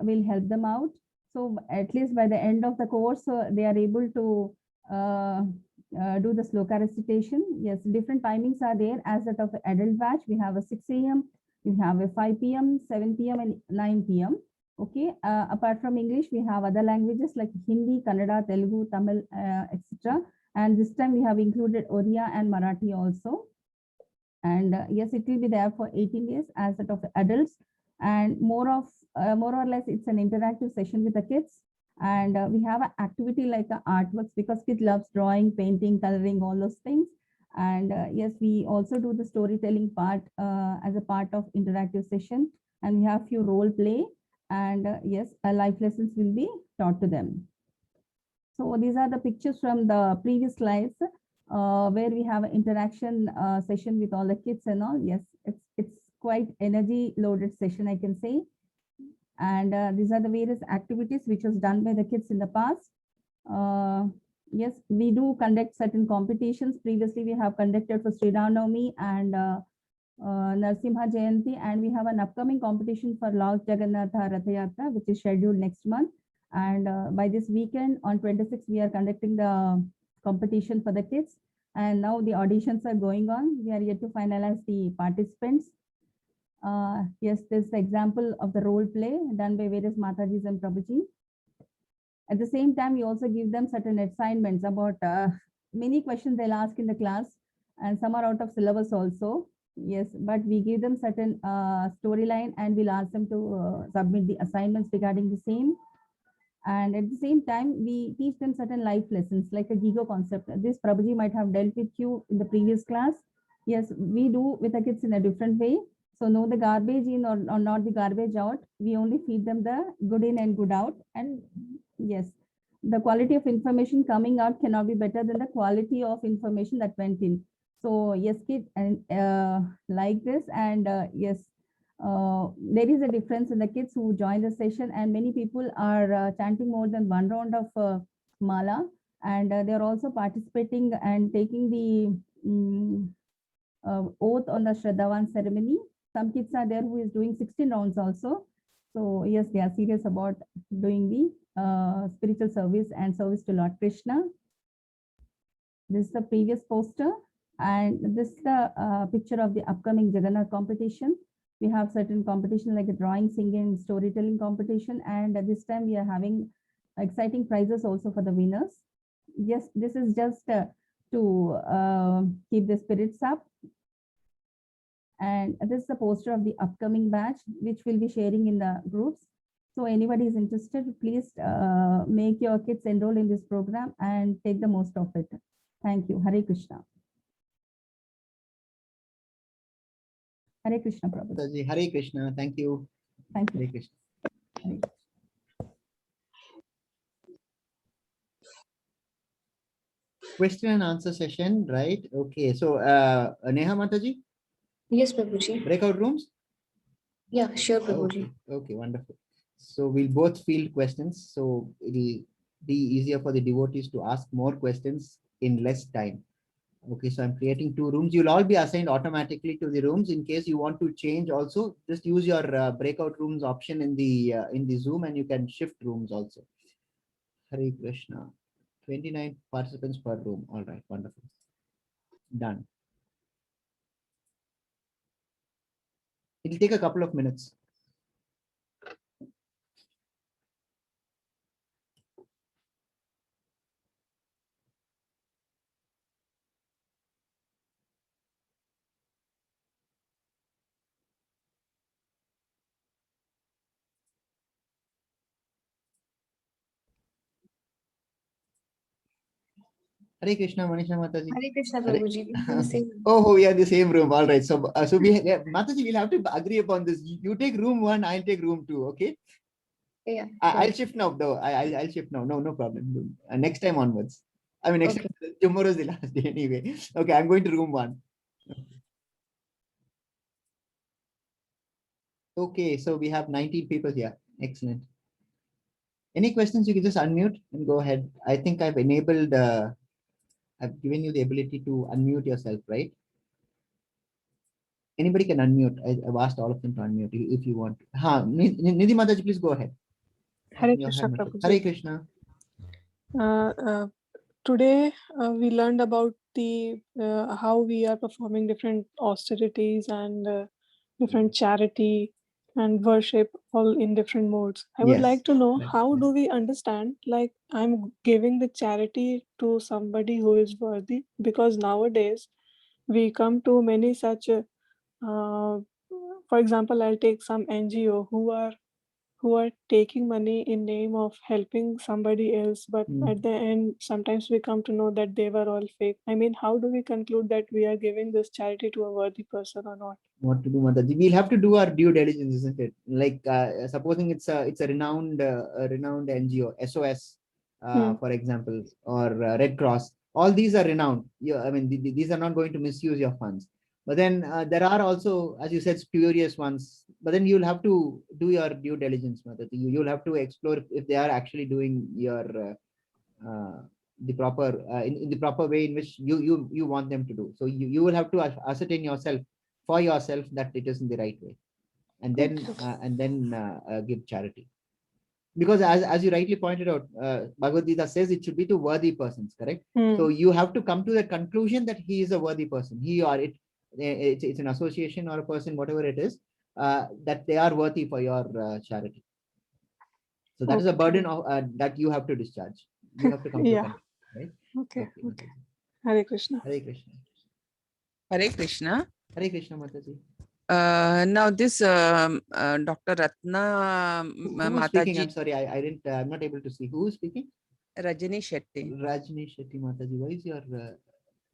we'll help them out. So at least by the end of the course, they are able to do the sloka recitation. Yes, different timings are there. As that of adult batch, we have a 6 a.m., we have a 5 p.m., 7 p.m., and 9 p.m. Okay. Apart from English, we have other languages like Hindi, Kannada, Telugu, Tamil, etc. And this time we have included Oriya and Marathi also. And yes, it will be there for 18 days as that of adults. And more or less, it's an interactive session with the kids. And we have an activity like artworks, because kids loves drawing, painting, coloring, all those things. And yes, we also do the storytelling part as a part of interactive session. And we have few role play. And yes, life lessons will be taught to them. So these are the pictures from the previous slides, where we have an interaction session with all the kids and all. Yes, it's quite energy loaded session, I can say. And these are the various activities which was done by the kids in the past. Yes, we do conduct certain competitions. Previously, we have conducted for Sri Ram Navami and Narsimha Jayanti, and we have an upcoming competition for Lord Jagannatha Ratha Yatra, which is scheduled next month. And by this weekend on 26th, we are conducting the competition for the kids. And now the auditions are going on. We are yet to finalize the participants. Yes, this is the example of the role play done by various Matajis and Prabhuji. At the same time, we also give them certain assignments about many questions they'll ask in the class, and some are out of syllabus also. Yes, but we give them certain storyline, and we'll ask them to submit the assignments regarding the same. And at the same time, we teach them certain life lessons like a GIGO concept. This Prabhuji might have dealt with you in the previous class. Yes, we do with the kids in a different way. So know the garbage in or not the garbage out. We only feed them the good in and good out. And yes, the quality of information coming out cannot be better than the quality of information that went in. So yes, kids, and like this, and yes, there is a difference in the kids who join the session, and many people are chanting more than one round of mala, and they're also participating and taking the oath on the Shraddhavan ceremony. Some kids are there who is doing 16 rounds also. So yes, they are serious about doing the spiritual service and service to Lord Krishna. This is the previous poster, and this is the picture of the upcoming Jagannath competition. We have certain competition like a drawing, singing, storytelling competition, and this time we are having exciting prizes also for the winners. Yes, this is just to keep the spirits up. And this is the poster of the upcoming batch, which we'll be sharing in the groups. So anybody is interested, please make your kids enroll in this program and take the most of it. Thank you. Hare Krishna. Hare Krishna, Prabhu. Hare Krishna. Thank you. Thank you. Hare Krishna. Hare. Question and answer session, right? Okay. So Neha Mataji, Yes, Prabhuji. breakout rooms? Yeah, sure, Prabhuji. Okay, okay, wonderful. So we'll both field questions. So it'll be easier for the devotees to ask more questions in less time. Okay, so I'm creating 2 rooms. You'll all be assigned automatically to the rooms. In case you want to change also, just use your breakout rooms option in the Zoom, and you can shift rooms also. Hare Krishna. 29 participants per room. All right, wonderful. Done. It'll take a couple of minutes. Hare Krishna, Manisha Mataji. Hare Krishna, Hare- Prabhuji. We are in the same room. Oh, we are in the same room. All right. So, Mataji, we'll have to agree upon this. You take room 1, I'll take room 2. Okay. Yeah. I'll shift now, though. I'll shift now. No problem. Next time onwards. I mean, next Okay. time, tomorrow is the last day anyway. Okay, I'm going to room 1. Okay, so we have 19 people here. Excellent. Any questions? You can just unmute and go ahead. I think I've enabled, I've given you the ability to unmute yourself, right? Anybody can unmute. I've asked all of them to unmute if you want. Nidhi Mataji, please go ahead. Hare Open your Krishna, hand, Mataji. Prabhuji. Hare Krishna. Today we learned about the how we are performing different austerities and different charity and worship all in different modes. I would Yes, like to know right, how right. do we understand, like I'm giving the charity to somebody who is worthy, because nowadays we come to many such for example, I'll take some NGO who are taking money in name of helping somebody else, but Hmm. at the end sometimes we come to know that they were all fake. I mean, how do we conclude that we are giving this charity to a worthy person or not? What to do, Mataji? We'll have to do our due diligence, isn't it? Like supposing it's a renowned NGO, SOS, for example, or Red Cross. All these are renowned. I mean, these are not going to misuse your funds. But then there are also, as you said, spurious ones. But then you'll have to do your due diligence, Mataji. You'll have to explore if they are actually doing the proper in the proper way in which you want them to do. So you will have to ascertain yourself for yourself that it is in the right way, and then give charity. Because as you rightly pointed out, Bhagavad Gita says it should be to worthy persons, correct? So you have to come to the conclusion that he is a worthy person. He or it's an association or a person, whatever it is, that they are worthy for your charity. So that is a burden of that you have to discharge. You have to come to Yeah. a conclusion, right? Okay. Okay. Hare Krishna. Hare Krishna. Hare Krishna. Hare Krishna, Mataji. Now this Dr. Ratna Who is speaking? I'm Mataji, sorry, I didn't. I'm not able to see who is speaking. Rajani Shetty. Rajni Shetty Mataji. Why is your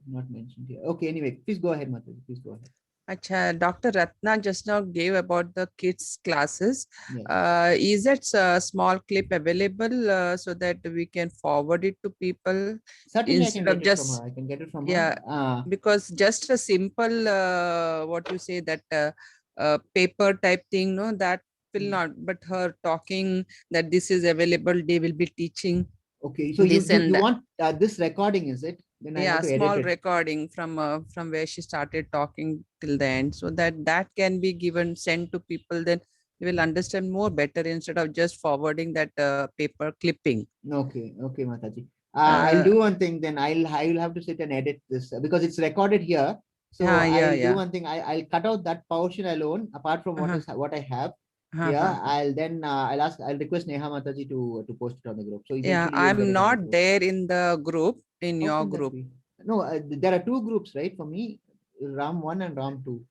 not mentioned here? Okay, anyway, please go ahead, Mataji. Please go ahead. Acha, Dr. Ratna just now gave about the kids classes. Yes. Is that a small clip available so that we can forward it to people? Certainly, instead I of can get it just- from her. I can get it from Yeah. her. Because just a simple what you say that paper type thing, no, that will not, but her talking that this is available, they will be teaching. Okay, so you this and that. want this recording, is it? Then I Yeah, have to small edit it. recording from where she started talking till the end, so that can be given, sent to people, then they will understand more better instead of just forwarding that paper clipping. Okay, Mataji. I'll do one thing. Then I'll have to sit and edit this because it's recorded here. So I'll do one thing. I'll cut out that portion alone, apart from what I have. Yeah, I'll request Neha Mataji to post it on the group. So Yeah, eventually you'll get it I'm on the not group. there in the group, in How your can that group. be? No, there are 2 groups, right? For me, Ram 1 and Ram 2.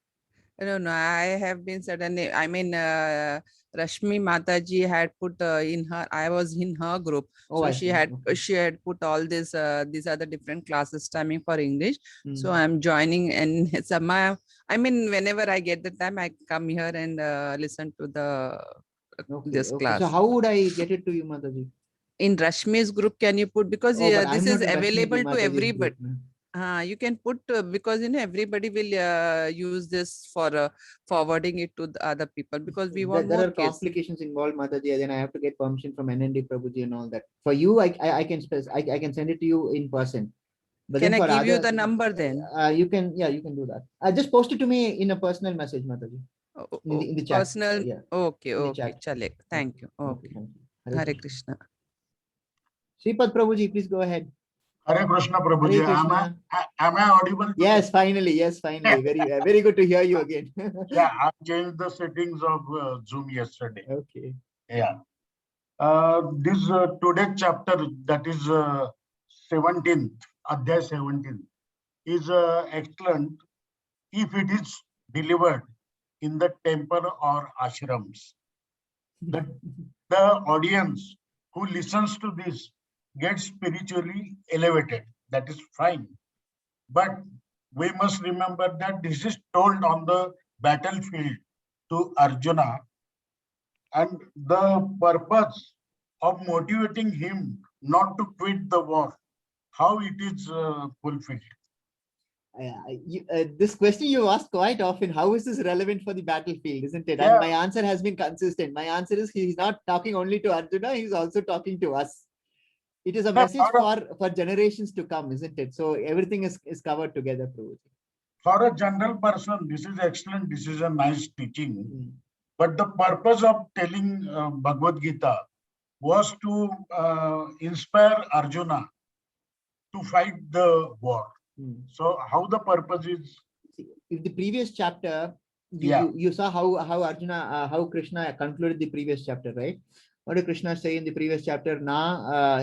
No, I have been suddenly, I mean, Rashmi Mataji had put in her, I was in her group. Oh, So I she see. had Okay. she had put all this, these are the different classes timing for English. So Mm. I'm joining, and I mean, whenever I get the time, I come here and listen to the this Okay. class. So how would I get it to you, Mataji? In Rashmi's group, can you put, because Oh, but this I'm is not in Rashmi available to Mataji's everybody. group, no. You can put because everybody will use this for forwarding it to the other people, because we want There more are kids. complications involved, Mataji. Then I have to get permission from NND Prabhuji and all that. For you, I can I can send it to you in person. But Can I then for give you others, the number then? you can do that. Just post it to me in a personal message, Mataji. In the chat. Personal. Yeah. Okay, in the okay, chat. chale. Thank you. Okay. Thank you. Hare Krishna. Sripad Prabhuji, please go ahead. Hare Krishna, Prabhuji. Hare Krishna. Am I audible? to Yes, finally. Very good to hear you again. Yeah, I changed the settings of Zoom yesterday. Okay. Yeah. This today's chapter, that is 17th, Adhyay 17th, is excellent if it is delivered in the temple or ashrams. The audience who listens to this gets spiritually elevated. that is fine. But we must remember that this is told on the battlefield to Arjuna, and the purpose of motivating him not to quit the war, how it is fulfilled. This question you ask quite often, how is this relevant for the battlefield, isn't it? Yeah. And my answer has been consistent. My answer is he's not talking only to Arjuna, he's also talking to us. It is a message for generations to come, isn't it? So everything is covered together, Prabhuji. For a general person, this is excellent. This is a nice teaching. But the purpose of telling Bhagavad Gita was to inspire Arjuna to fight the war. So how the purpose is? If the previous chapter, Yeah. you saw how Arjuna, how Krishna concluded the previous chapter, right? What did Krishna say in the previous chapter?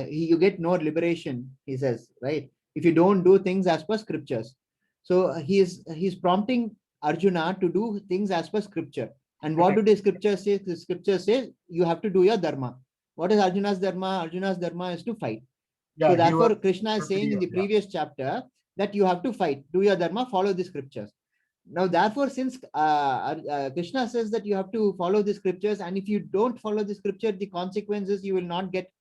You get no liberation, he says, right? If you don't do things as per scriptures. So he's prompting Arjuna to do things as per scripture. And what do the scriptures say? The scripture says you have to do your dharma. What is Arjuna's dharma? Arjuna's dharma is to fight. Yeah, so therefore, Krishna is saying in the previous chapter that you have to fight, do your dharma, follow the scriptures. Now, therefore, since Krishna says that you have to follow the scriptures, and if you don't follow the scripture, the consequences you will not get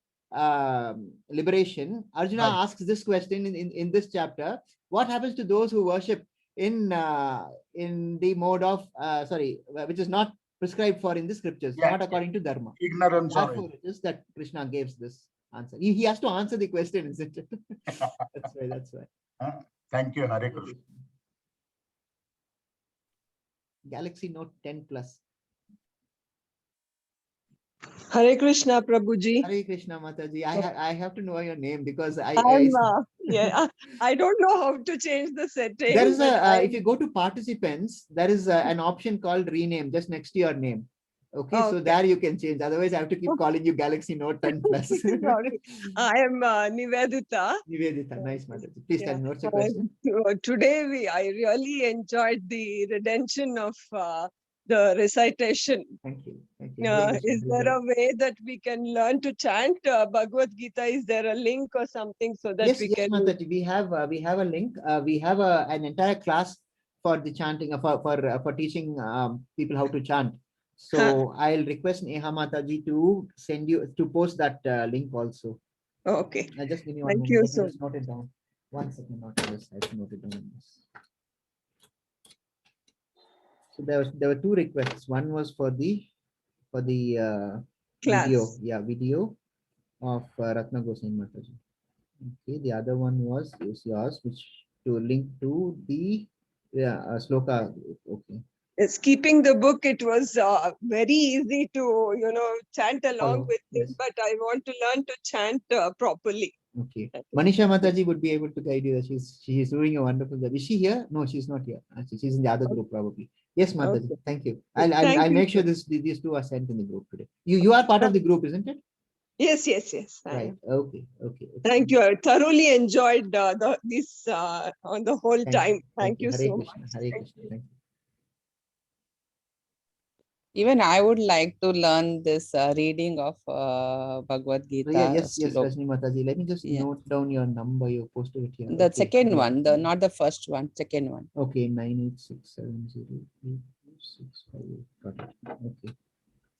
liberation. Arjuna asks this question in this chapter: what happens to those who worship in the mode of which is not prescribed for in the scriptures, not according to dharma? Ignorance. Therefore, it is that Krishna gives this answer. He has to answer the question, isn't it? That's right. That's right. Thank you, Hare Krishna. Galaxy Note 10 Plus. Hare Krishna, Prabhuji. Hare Krishna, Mataji. I have to know your name because I don't know how to change the setting. There is a if you go to participants, there is an option called rename just next to your name. Okay, so there you can change. Otherwise, I have to keep calling you Galaxy Note 10 Plus. Sorry, I am Nivedita. Nivedita, nice, Mataji. Please tell me what's your question. Today, I really enjoyed the redemption of the recitation. Thank you. Thank you. Is there a way that we can learn to chant Bhagavad Gita? Is there a link or something so that we can? Yes, Mataji. We have a link. We have an entire class for the chanting for teaching people how to chant. So I'll request Neha Mataji to send you to post that link also. Okay. Just give me one moment. You, Let me just note it down. 1 second. Not this. I have to note it down. So there were two requests. One was for the class. Video of Ratna Goswami Mataji. Okay. The other one was yours, which to link to the sloka. Okay. Keeping the book, it was very easy to chant along with it, but I want to learn to chant properly. Okay, Manisha Mataji would be able to guide you. She's doing a wonderful job. Is she here? No, she's not here. She's in the other group probably. Yes, Mataji. Okay. Thank you. I'll make sure these two are sent in the group today. You are part of the group, isn't it? Yes. Right. Okay. Thank you. I thoroughly enjoyed this on the whole time. Thank you so much. Hare Krishna. Thank you. Even I would like to learn this reading of Bhagavad Gita. Yes, Rajni Mataji. Let me just note down your number. You posted it here. The second one, not the first one, second one. Okay, 986708265. Got it. Okay.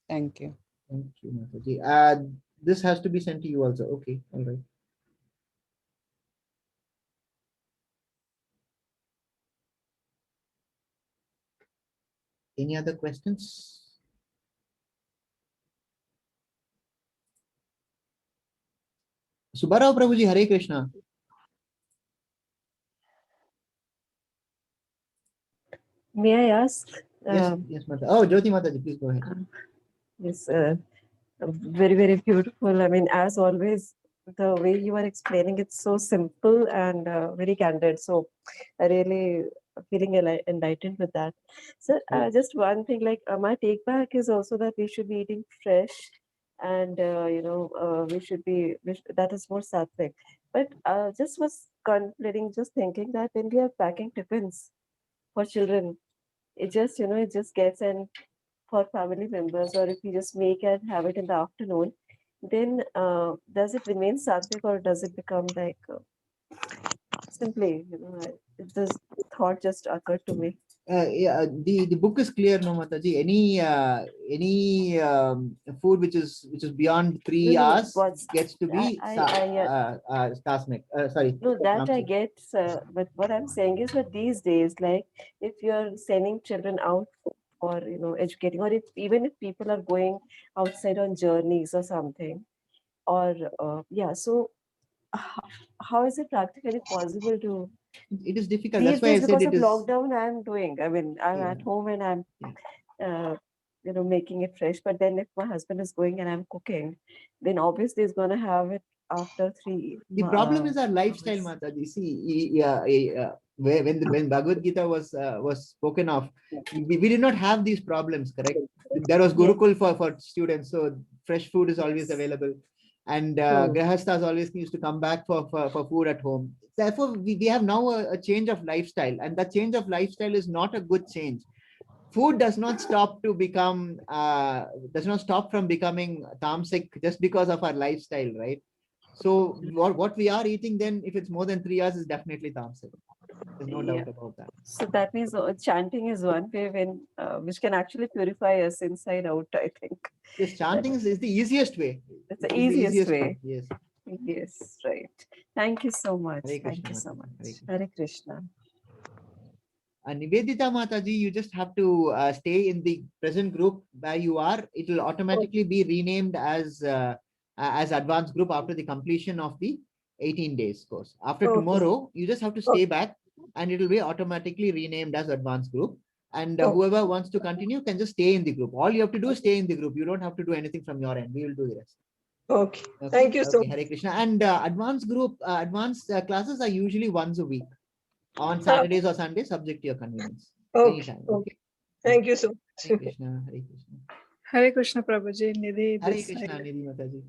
Thank you. Thank you, Mataji. This has to be sent to you also. Okay, all right. Any other questions? Subbarao Prabhuji, Hare Krishna. May I ask? Yes, Mata. Oh, Jyoti Mataji, please go ahead. Yes, very, very beautiful. I mean, as always, the way you are explaining it's so simple and very candid. So I really feeling enlightened with that. So just one thing, like my take back is also that we should be eating fresh, and we should be that is more sattvic. But just was contemplating, just thinking that when we are packing tiffins for children, it just it just gets in for family members, or if we just make and have it in the afternoon, then does it remain sattvic or does it become like simply, this thought just occurred to me. Yeah, the book is clear, no, Mataji. Any food which is beyond 3 No, no, hours what's gets to be tasmic. Sorry, no, that I tamasic. get, but what I'm saying is that these days, like if you're sending children out for educating, or if even if people are going outside on journeys or something, or yeah, so how is it practically possible to It is difficult. these That's why I days said because of it is. lockdown? I'm doing. I mean, I'm Yeah. at home and I'm Yeah. making it fresh. But then if my husband is going and I'm cooking, then obviously he's gonna have it after 3. The problem is our lifestyle, hours. Mataji. See, when Bhagavad Gita was spoken of, we did not have these problems, correct? There was Yes. Gurukul for students, so fresh food is always Yes. available, and True. Grahasthas always used to come back for food at home. Therefore, we have now a change of lifestyle, and that change of lifestyle is not a good change. Food does not stop from becoming tamasic just because of our lifestyle, right? So what we are eating then, if it's more than 3 hours, is definitely tamasic. There's no Yeah. doubt about that. So that means chanting is one way which can actually purify us inside out, I think. Yes, chanting is the easiest way. It's the It is easiest way. Yes. Yes, right. Thank you so much. Hare Thank Krishna, you so Mataji. much. Hare Hare Krishna. Nivedita Mataji, you just have to stay in the present group where you are. It will automatically be renamed as advanced group after the completion of the 18 days course. After Okay. tomorrow, you just have to stay back and it will be automatically renamed as advanced group. And Okay. whoever wants to continue can just stay in the group. All you have to do is stay in the group. You don't have to do anything from your end. We will do the rest. Okay. Okay. Thank you so Okay, Hare Krishna. And advanced classes are usually once a week on Saturdays or Sundays, subject to your convenience. Okay. Anytime. Okay. Thank you so much. Hare Krishna, Hare Krishna. Hare Krishna, Prabhuji. Nidhi Hare this Krishna, side. Nidhi Mataji.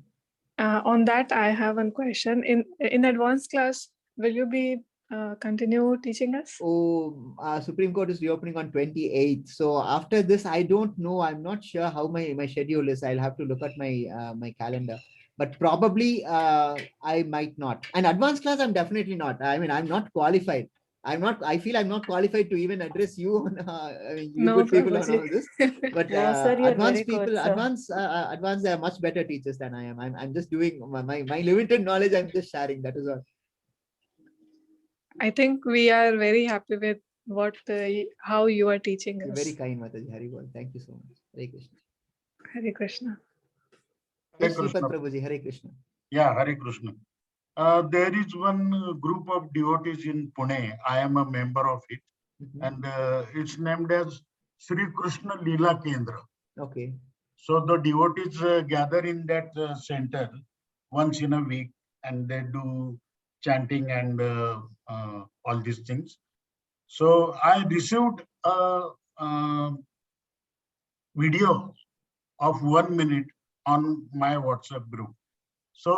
On that, I have one question. In advanced class, will you be continue teaching us? Oh, Supreme Court is reopening on 28th. So after this, I don't know. I'm not sure how my schedule is. I'll have to look at my calendar. But probably I might not. And advanced class, I'm definitely not. I mean, I'm not qualified. I feel I'm not qualified to even address you on you No, good people on Prabhuji. all this. But No, sir, you're advanced very good, people, sir. advanced, they are much better teachers than I am. I'm just doing my limited knowledge. I'm just sharing. That is all. I think we are very happy with how you are teaching You're us. very kind, Mataji. Haribol. Thank you so much. Hare Krishna. Hare Krishna. Hare Yes, Sripad Krishna. Prabhuji. Hare Krishna. Yeah, Hare Krishna. There is one group of devotees in Pune. I am a member of it, Mhm. and it's named as Sri Krishna Leela Kendra. Okay. So the devotees gather in that center once in a week, and they do chanting and all these things. So I received a video of 1 minute on my WhatsApp group. So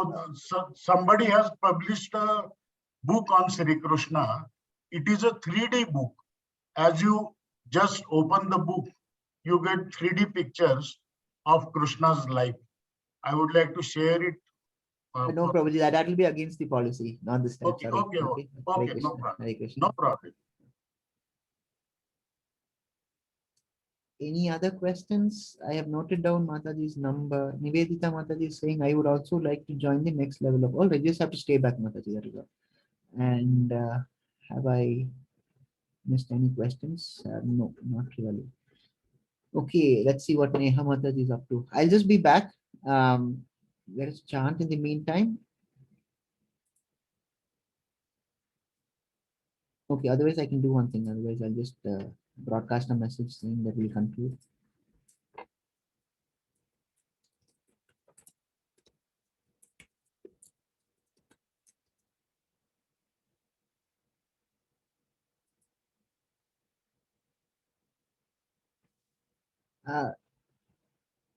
somebody has published a book on Sri Krishna. It is a 3D book. As you just open the book, you get 3D pictures of Krishna's life. I would like to share it. No, Prabhuji, that will be against the policy, not this time. Okay, Sorry. okay, Okay. okay, Hare no Krishna. problem. Hare Krishna. No problem. Any other questions? I have noted down Mataji's number. Nivedita Mataji is saying, I would also like to join the next level of all. I just have to stay back, Mataji. That is all. And have I missed any questions? No, not really. Okay, let's see what Neha Mataji is up to. I'll just be back. Let us chant in the meantime. Okay, otherwise I can do one thing. Otherwise, I'll just broadcast a message saying that we'll conclude.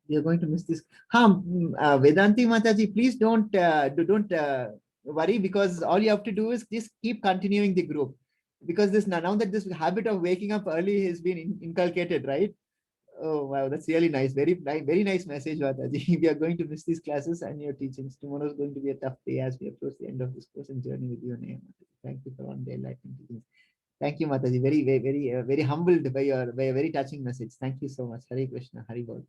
We are going to miss this. Vedanti Mataji, please don't worry, because all you have to do is just keep continuing the group, because this now that this habit of waking up early has been inculcated, right? Oh wow, that's really nice. Very nice message, Mataji. We are going to miss these classes and your teachings. Tomorrow is going to be a tough day as we approach the end of this course and journey with you. Thank you for on day. enlightening teachings. Thank you, Mataji. Very humbled by your very touching message. Thank you so much. Hare Krishna, Hari Bol.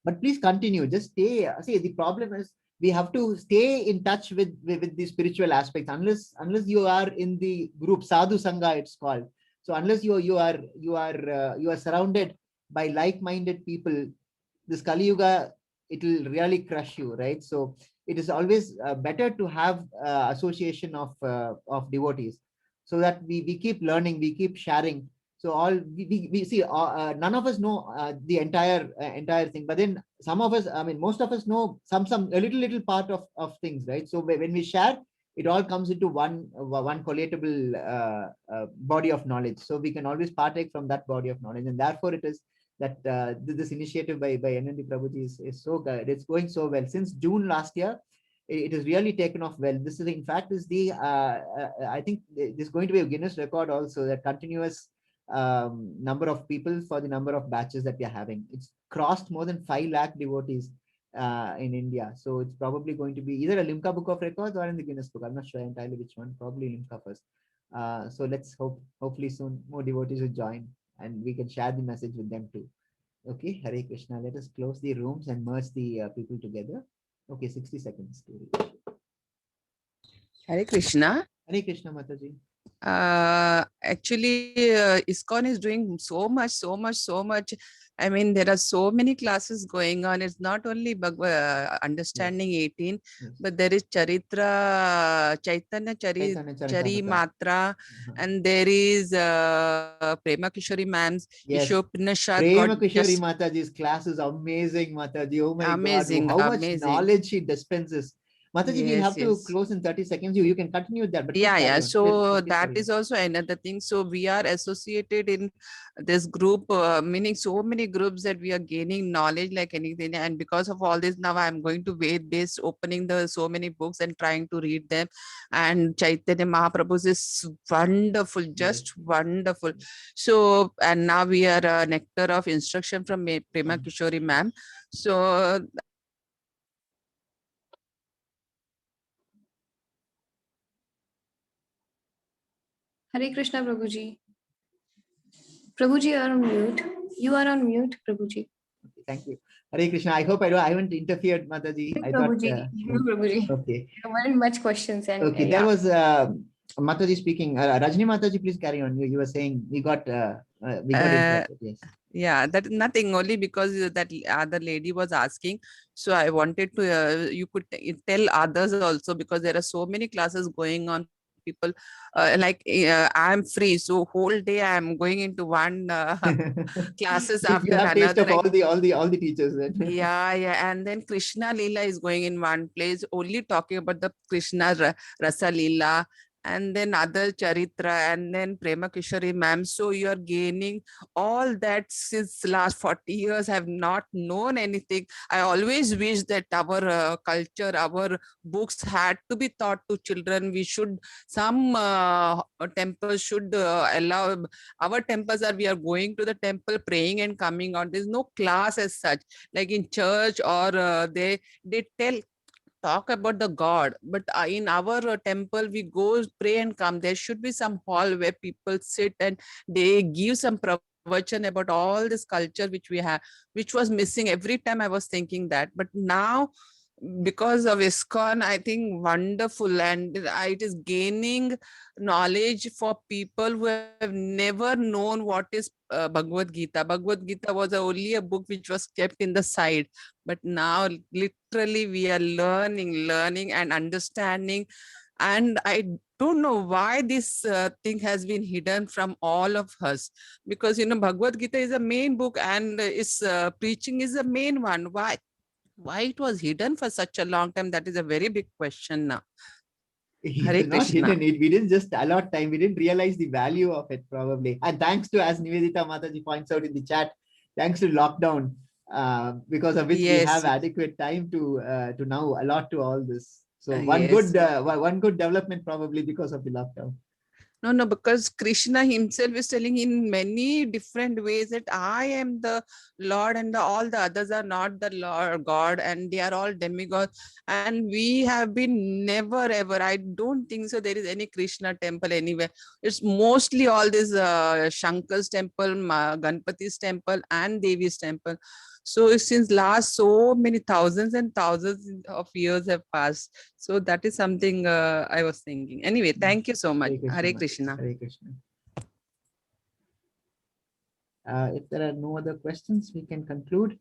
But please continue. Just stay. See, the problem is we have to stay in touch with the spiritual aspects. Unless you are in the group Sadhu Sangha, it's called. So unless you are surrounded by like-minded people, this Kali Yuga, it will really crush you, right? So it is always better to have association of devotees, so that we keep learning, we keep sharing. So all we see, none of us know the entire thing, but then some of us, I mean, most of us know some a little part of things, right? So when we share, it all comes into one collatable body of knowledge. So we can always partake from that body of knowledge, and therefore it is that this initiative by NND Prabhuji is so good. It's going so well. Since June last year, it has really taken off well. This is, in fact, is the I think there's going to be a Guinness record also, that continuous number of people for the number of batches that we are having. It's crossed more than 5 lakh devotees in India. So it's probably going to be either a Limca Book of Records or in the Guinness Book. I'm not sure entirely which one, probably Limca first. So let's hopefully soon more devotees will join and we can share the message with them too. Okay, Hare Krishna. Let us close the rooms and merge the people together. Okay, 60 seconds. Hare Krishna. Hare Krishna, Mataji. Actually, ISKCON is doing so much. I mean, there are so many classes going on. It's not only understanding 18, Yes. but there is Chaitanya Chari Matra, and there is Prema Kishori ma'am's Yes. Ishopanishad. Prema Kishori Mataji's class is amazing, Mataji. Oh my Amazing, God, how amazing. much knowledge she dispenses. Mataji, we'll Yes, have to yes. close in 30 seconds. You can continue with that. But please Yeah, carry yeah. on. So Please that carry on. is also another thing. So we are associated in this group, meaning so many groups that we are gaining knowledge like anything. And because of all this, now I'm going to Ved-based, opening the so many books and trying to read them. And Chaitanya Mahaprabhu's is wonderful, just wonderful. So, and now we are a nectar of instruction from Prema Kishori ma'am. So Hare Krishna, Prabhuji. Prabhuji, you are on mute. You are on mute, Prabhuji. Thank you. Hare Krishna. I hope I haven't interfered, Mataji. I Prabhuji, no, Prabhuji. Okay. There weren't much questions. And Okay, yeah. there was Mataji speaking. Rajni Mataji, please carry on. You were saying we got interrupted. Yes. yeah, that is nothing, only because that other lady was asking. So I wanted to, you could tell others also, because there are so many classes going on. People I'm free, so whole day I'm going into one classes You after have taste another. of all the teachers then. Yeah, and then Krishna Leela is going in one place, only talking about the Krishna Rasa Leela, and then other Charitra, and then Prema Kishori ma'am. So you are gaining all that. Since last 40 years, I have not known anything. I always wish that our culture, our books had to be taught to children. We should, some temples should allow, our temples are, we are going to the temple, praying and coming out. There's no class as such, like in church, or they talk about the God, but in our temple we go pray and come. There should be some hall where people sit and they give some pravachan about all this culture which we have, which was missing. Every time I was thinking that, but now because of ISKCON, I think wonderful, and it is gaining knowledge for people who have never known what is Bhagavad Gita. Bhagavad Gita was only a book which was kept in the side, but now literally we are learning and understanding. And I don't know why this thing has been hidden from all of us, because Bhagavad Gita is a main book, and its preaching is the main one. Why it was hidden for such a long time? That is a very big question now. Hare It was not Krishna. hidden. We didn't just allot time. We didn't realize the value of it, probably. And thanks to, as Nivedita Mataji points out in the chat, thanks to lockdown, because of which we have adequate time to now allot to all this. So one good development, probably because of the lockdown. No, because Krishna himself is telling in many different ways that I am the Lord and all the others are not the Lord God and they are all demigods. And we have been never ever, I don't think so there is any Krishna temple anywhere. It's mostly all this Shankar's temple, Ganpati's temple and Devi's temple. So since last so many thousands and thousands of years have passed. So that is something I was thinking. Anyway, thank you so much. Hare Mataji. Krishna. Hare Krishna. If there are no other questions, we can conclude.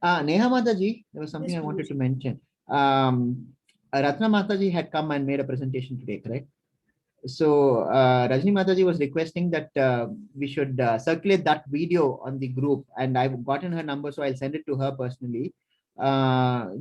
Neha Mataji, there was something Yes, I wanted Prabhuji. to mention. Ratna Mataji had come and made a presentation today, correct? So Rajni Mataji was requesting that we should circulate that video on the group, and I've gotten her number, so I'll send it to her personally.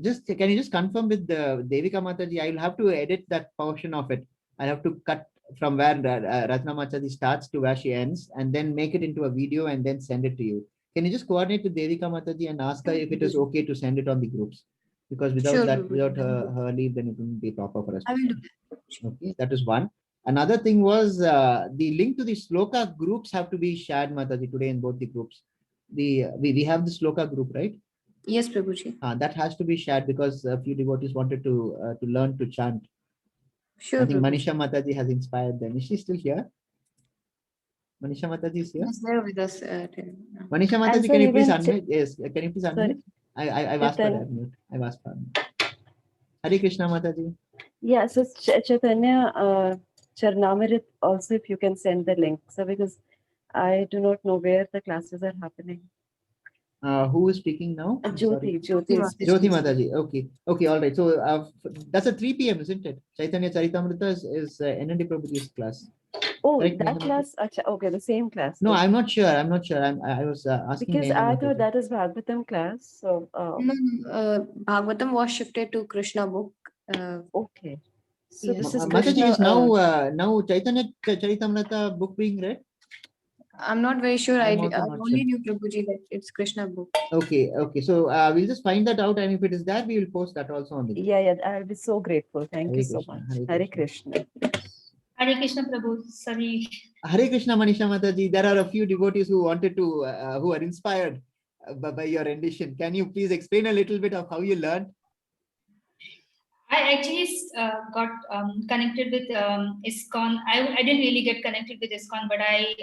Just can you just confirm with the Devika Mataji? I will have to edit that portion of it. I'll have to cut from where Ratna Mataji starts to where she ends, and then make it into a video and then send it to you. Can you just coordinate with Devika Mataji and ask her if it is okay to send it on the groups? Because without Sure, that, Prabhuji. without her leave, then it wouldn't be proper for us. I will do that. Okay, that is one. Another thing was the link to the Sloka groups have to be shared, Mataji, today in both the groups. We have the Sloka group, right? Yes, Prabhuji. That has to be shared because a few devotees wanted to learn to chant. Sure, I think Prabhuji. Manisha Mataji has inspired them. Is she still here? Manisha Mataji is here. He's there with us. Manisha And Mataji, so can you please even unmute? Yes, can you please Sorry. unmute? I've asked for Chaitanya. unmute. I've asked for unmute. Hare Krishna Mataji. Yeah, so Chaitanya Charnamarit also, if you can send the link. So because I do not know where the classes are happening. Who is speaking now? I'm sorry. Jyoti is Jyoti Mataji. Okay, all right. So that's at 3 p.m., isn't it? Chaitanya Charitamrita is NND Prabhuji's class. Oh, Correct, that Neha class. Okay, the same class. No, Okay. I'm not sure. I was asking Because Neha I Mataji. thought that is Bhagavatam class. So Bhagavatam was shifted to Krishna book. okay. So Yes. this is Mataji Krishna. is now Chaitanya Charitamrita book being read. I'm not very sure. I I'm also not only sure. knew Prabhuji that it's Krishna book. Okay. So we'll just find that out, and if it is there, we will post that also on the group. Yeah, I'll be so grateful. Thank Hare you so Krishna, much. Hare Hare Krishna. Hare Krishna Prabhu. Sorry. Hare Krishna, Manisha Mataji. There are a few devotees who wanted to, who are inspired by your rendition. Can you please explain a little bit of how you learned? I actually got connected with ISKCON. I didn't really get connected with ISKCON, but I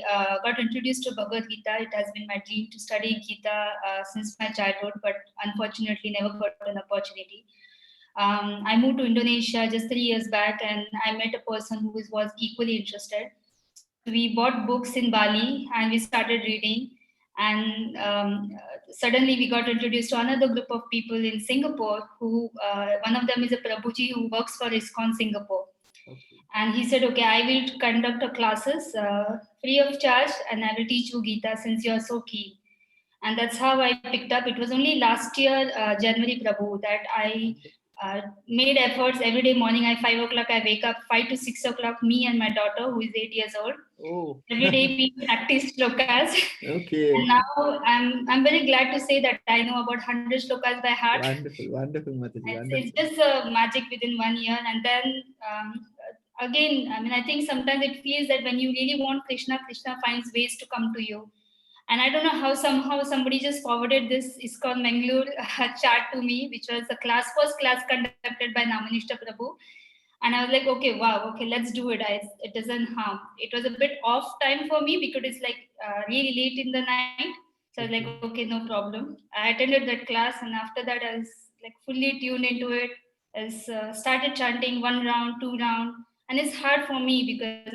got introduced to Bhagavad Gita. It has been my dream to study Gita since my childhood, but unfortunately never got an opportunity. I moved to Indonesia just 3 years back, and I met a person who was equally interested. We bought books in Bali and we started reading. And suddenly we got introduced to another group of people in Singapore who, one of them is a Prabhuji who works for ISKCON Singapore. Okay. And he said, okay, I will conduct a classes free of charge and I will teach you Gita since you are so keen. And that's how I picked up. It was only last year, January, Prabhu, that I made efforts every day morning at 5 o'clock. I wake up 5 to 6 o'clock, me and my daughter, who is 8 years old. Oh. Every day we practice shlokas. Okay. And now I'm very glad to say that I know about 100 shlokas by heart. Wonderful, Mataji. It's just a magic within 1 year. And then again, I think sometimes it feels that when you really want Krishna, Krishna finds ways to come to you. And I don't know how somehow somebody just forwarded this ISKCON Mangalore chart to me, which was the first class conducted by Namanishta Prabhu. And I was like, okay, wow, okay, let's do it. It doesn't harm. It was a bit off time for me because it's like really late in the night. So I was like, okay, no problem. I attended that class, and after that I was like fully tuned into it. I started chanting 1 round, 2 round. And it's hard for me because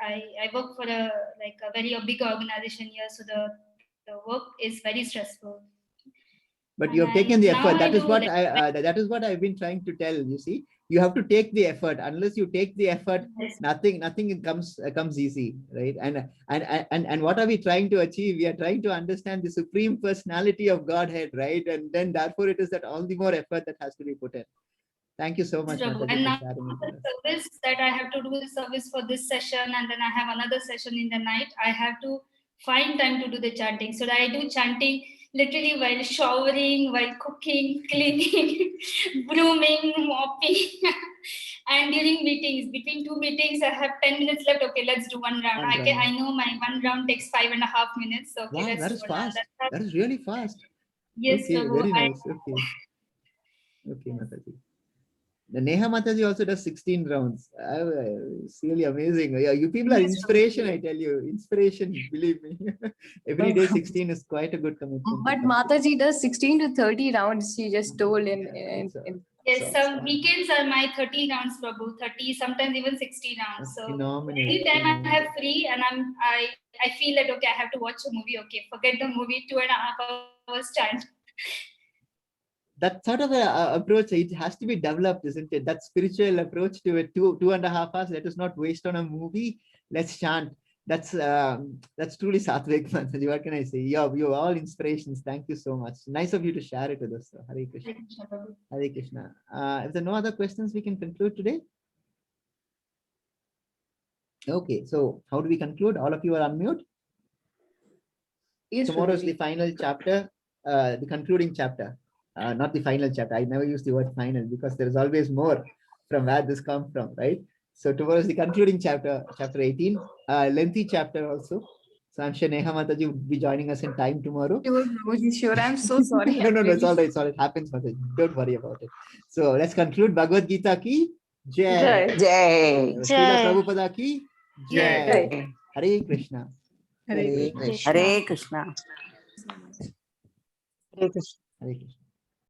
I work for a very big organization here, so the work is very stressful. But you have taken the effort. That is what I've been trying to tell. You see, you have to take the effort. Unless you take the effort, nothing comes easy, right? And what are we trying to achieve? We are trying to understand the supreme personality of Godhead, right? And then therefore it is that all the more effort that has to be put in. Thank you so much, Mataji, and now for sharing it with us. service that I have to do the service for this session, and then I have another session in the night. I have to find time to do the chanting. So I do chanting literally while showering, while cooking, cleaning, brooming, mopping. And during meetings, between two meetings, I have 10 minutes left. Okay, let's do one round. One round. I know my one round takes 5.5 minutes. So okay, Wow, let's that do is one round. fast. That is really fast. Yes, Okay, Prabhu. very nice. Okay. Okay, Mataji. The Neha Mataji also does 16 rounds. It's really amazing. Yeah, you people are Yes, inspiration, I tell you. Inspiration, believe me. Every day 16 is quite a good commitment. But Mataji does 16 to 30 rounds, she just told Yes, some weekends are my 30 rounds, Prabhu. 30, sometimes even 60 rounds. So phenomenal. anytime I have free and I feel that okay, I have to watch a movie. Okay, forget the movie, 2.5 hours chant. That sort of a approach, it has to be developed, isn't it? That spiritual approach to it, 2.5 hours. Let us not waste on a movie. Let's chant. That's truly Satvik Mataji. What can I say? You're all inspirations. Thank you so much. Nice of you to share it with us. Hare Krishna. Hare Krishna. If there are no other questions, we can conclude today. Okay, so how do we conclude? All of you are unmute. Yes, Tomorrow is Prabhuji. the final chapter, the concluding chapter. Not the final chapter. I never use the word final because there is always more from where this comes from, right? So tomorrow is the concluding chapter, chapter 18, lengthy chapter also. So I'm sure Neha Mataji will be joining us in time tomorrow. Sure, Prabhuji, sure. I'm so sorry. No, it's all right. It's all right. It happens, Mataji. Don't worry about it. So let's conclude. Bhagavad Gita ki Jai. Jai. Srila Prabhupada ki Jai. Hare Krishna. Hare Hare Krishna. Krishna. Hare Krishna. Hare Krishna.